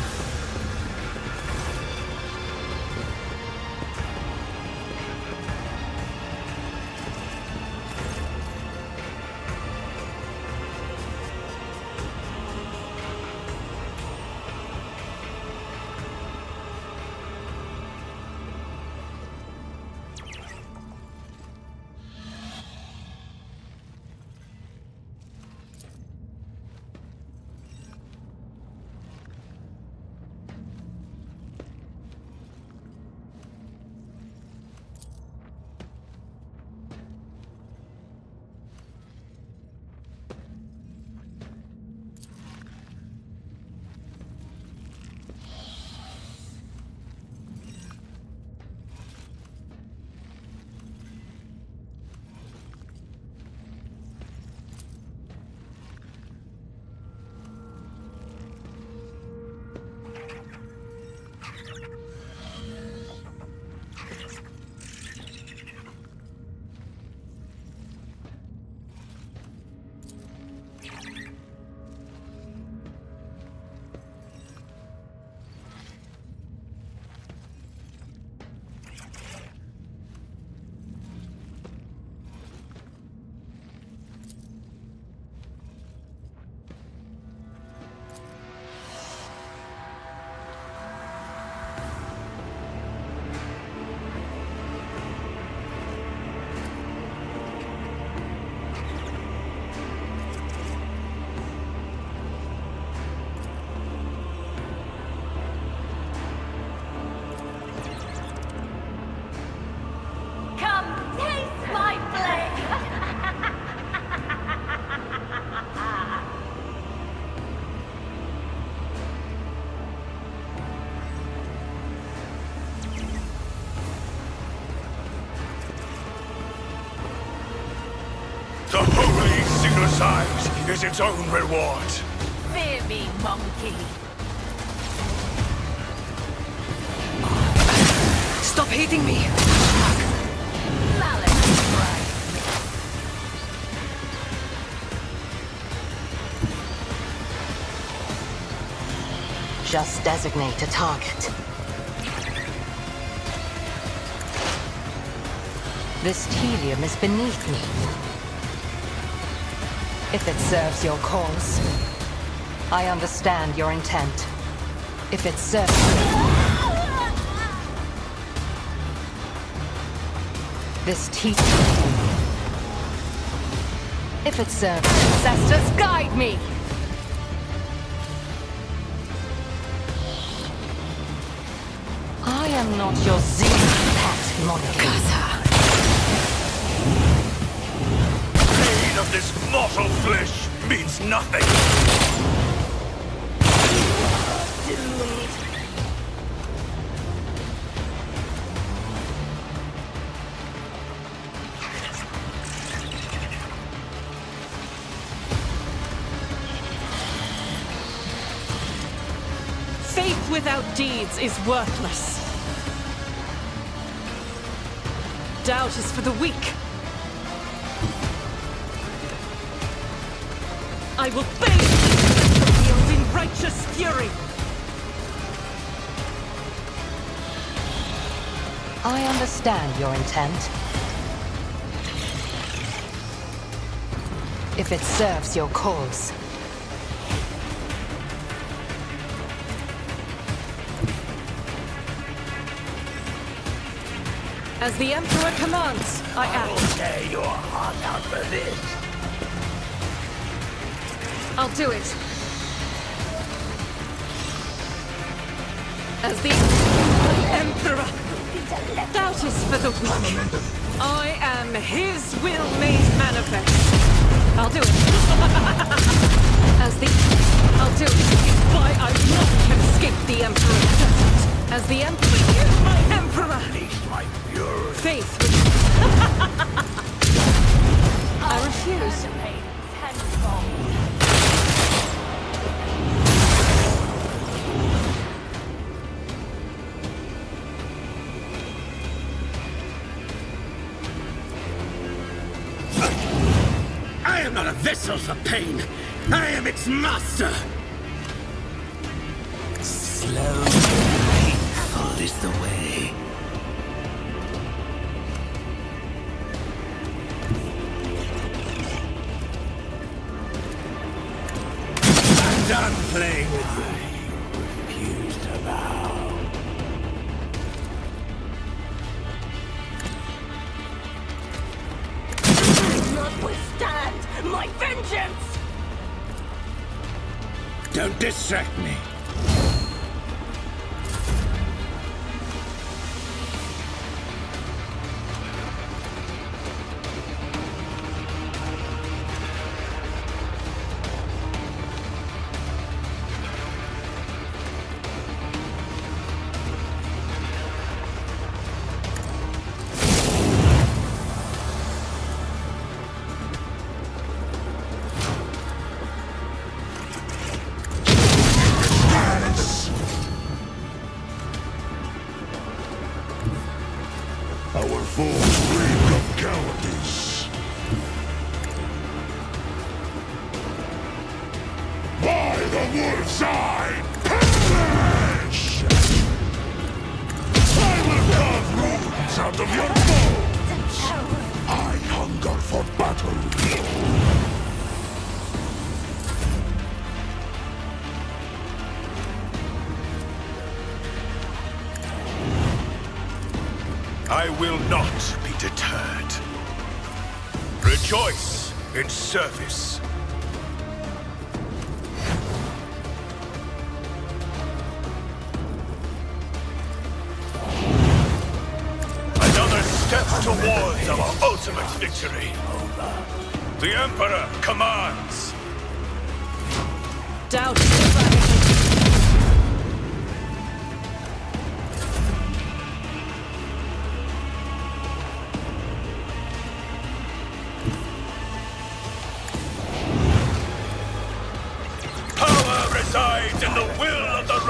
size is its own reward. Fear me, monkey. Stop hating me! Malice strike. Just designate a target. This helium is beneath me. If it serves your cause, I understand your intent. If it serves... This teaching. If it serves ancestors, guide me! I am not your zealous pet, Monica. Pain of this mortal flesh means nothing. Faith without deeds is worthless. Doubt is for the weak. I will bathe the field in righteous fury. I understand your intent. If it serves your cause. As the Emperor commands, I act. I'll tear your heart out for this. I'll do it. As the Emperor. Doubt is for the weak. I am his will made manifest. I'll do it. I'll do it. Why I can escape the Emperor. As the Emperor, my Emperor. Faith. I refuse. I am not a vessel for pain. I am its master. Slow and painful is the way. I'm done playing with you. I refuse to bow. Not withstand my vengeance! Don't distract me. Our foes reek of cowardice. By the wolf's eye, perish! I will carve runes out of your bones! I hunger for battle. I will not be deterred. Rejoice in service. Another step towards our ultimate victory. The Emperor commands. Doubt is vanity.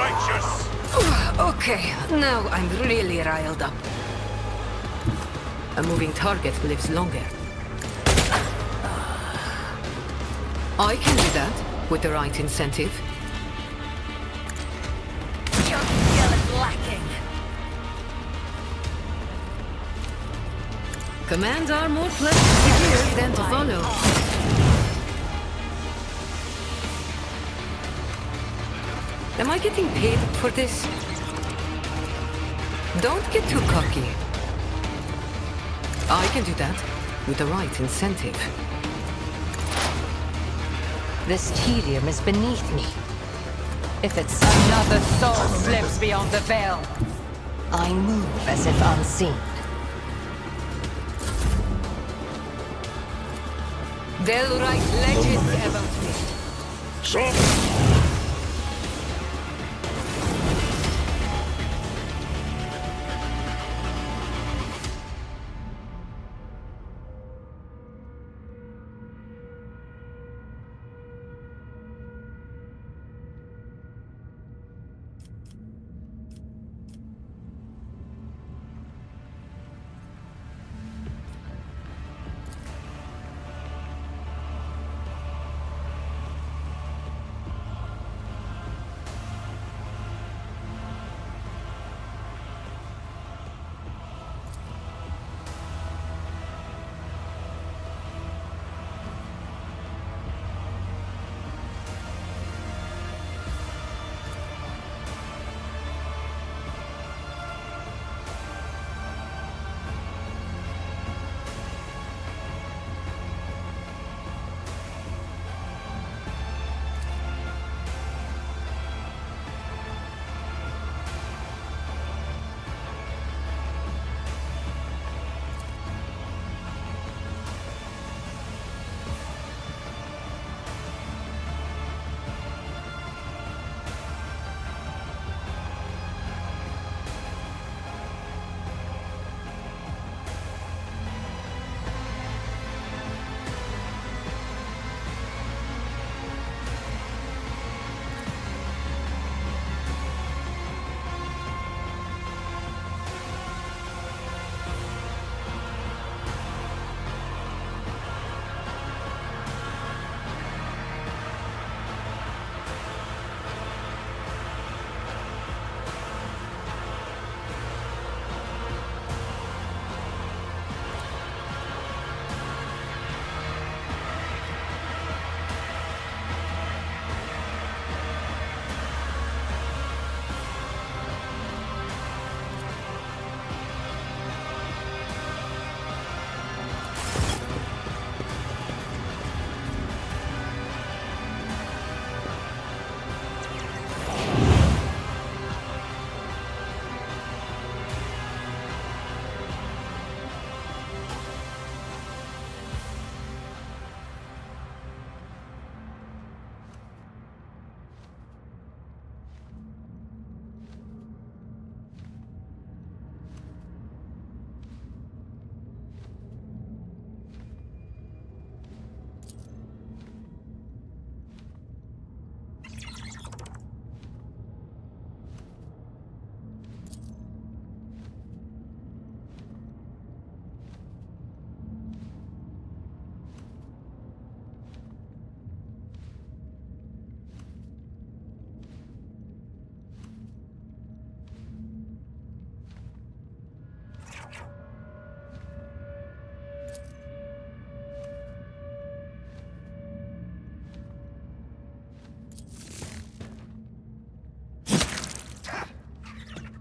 righteous! Okay, now I'm really riled up. A moving target lives longer. I can do that with the right incentive. Your skill is lacking. Commands are more pleasant to hear than to follow. Am I getting paid for this? Don't get too cocky. I can do that with the right incentive. This tedium is beneath me. If it's another soul slips beyond the veil, I move as if unseen. They'll write legends about me. So,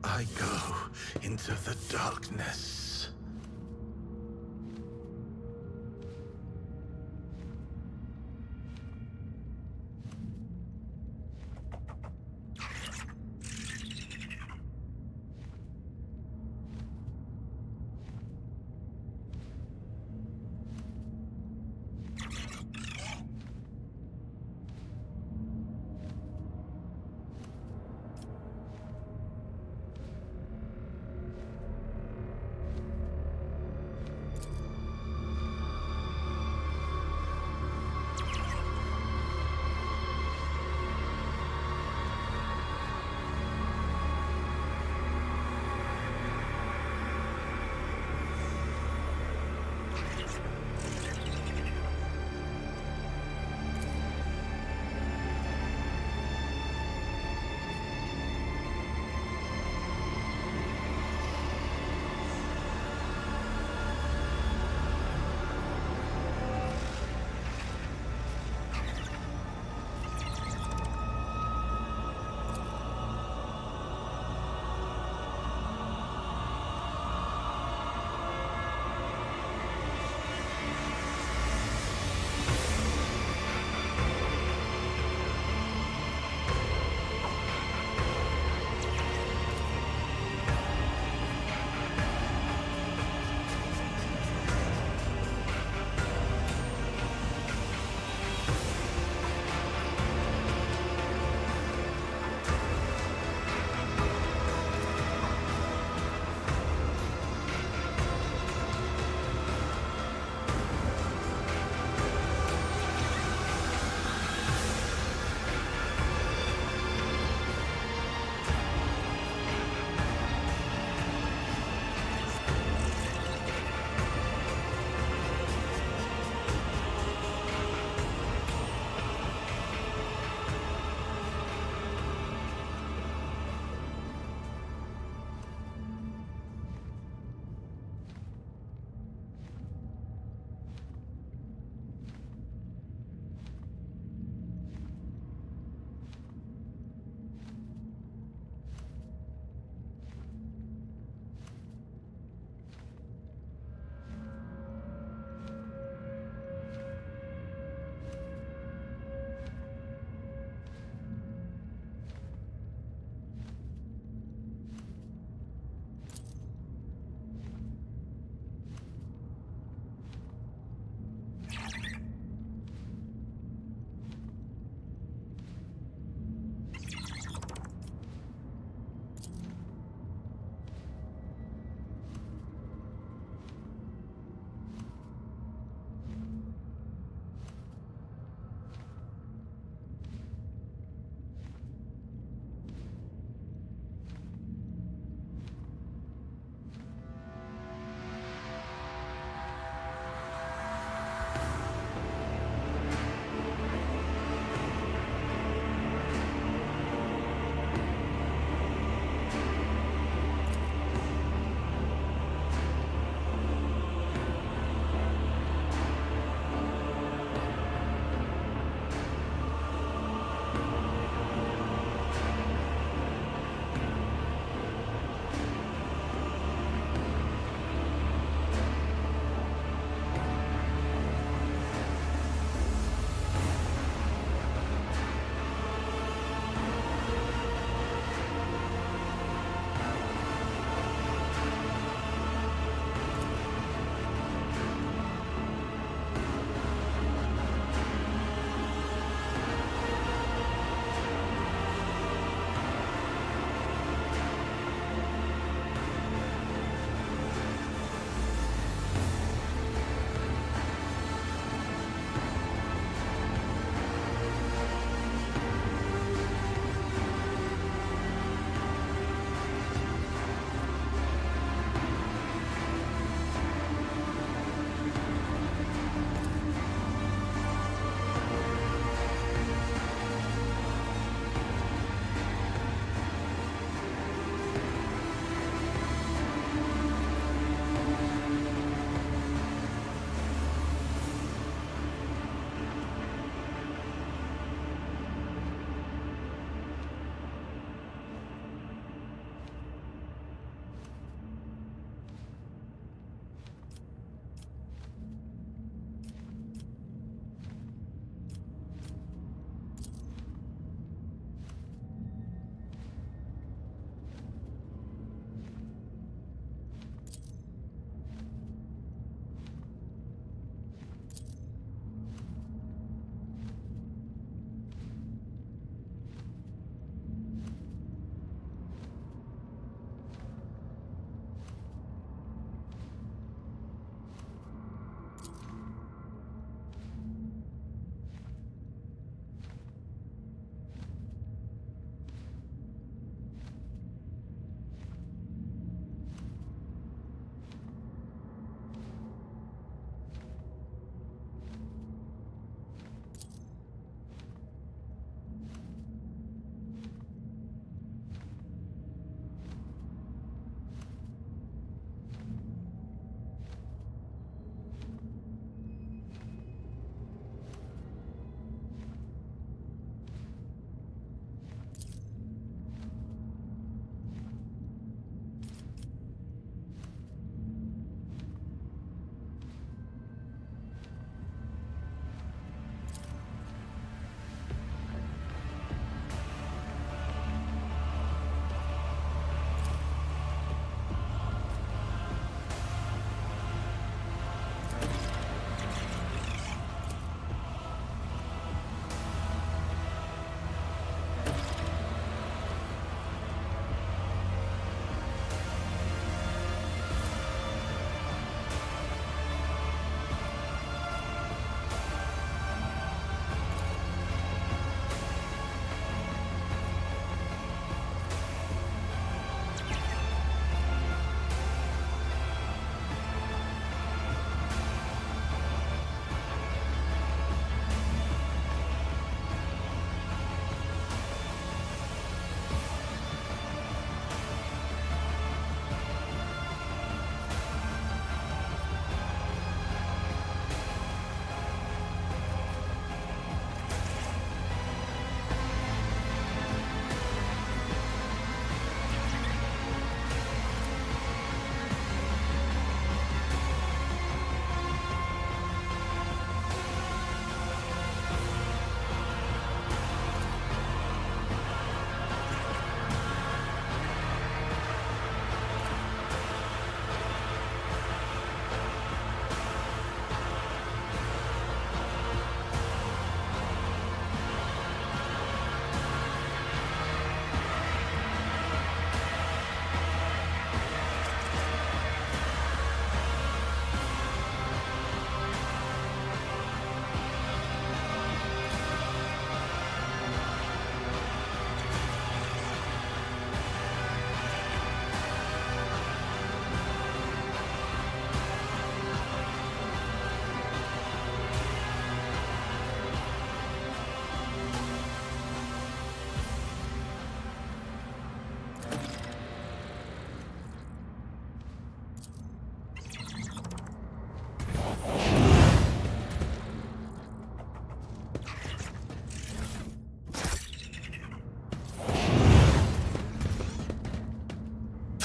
I go into the darkness.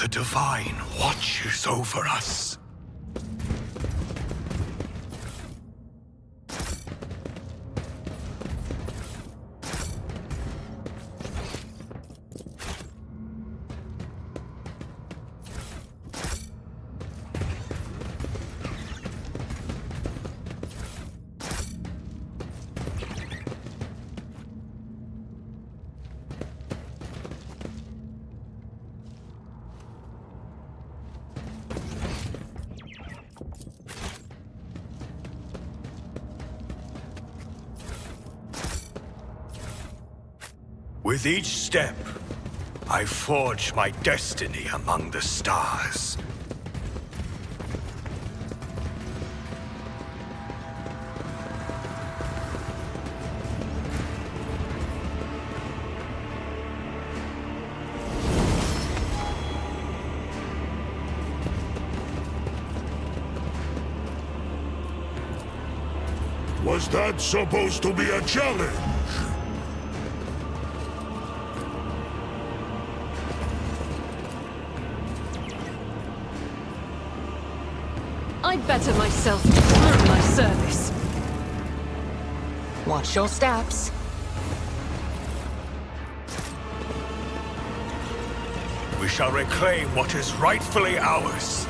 The Divine watches over us. With each step, I forge my destiny among the stars. Was that supposed to be a challenge? I better myself through my service. Watch your steps. We shall reclaim what is rightfully ours.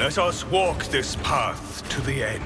Let us walk this path to the end.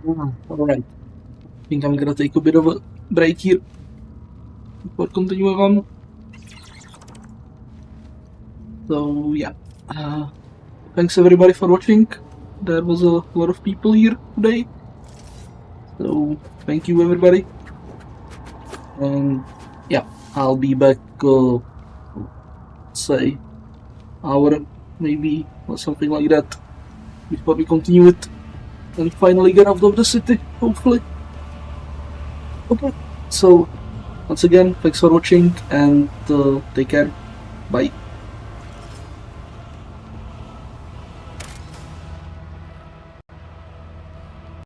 Alright. I think I'm gonna take a bit of a break here before continuing on. So yeah, thanks everybody for watching. There was a lot of people here today, so thank you everybody. And yeah, I'll be back, say, hour maybe or something like that before we continue it and finally get out of the city, hopefully. Okay, so once again, thanks for watching and take care. Bye.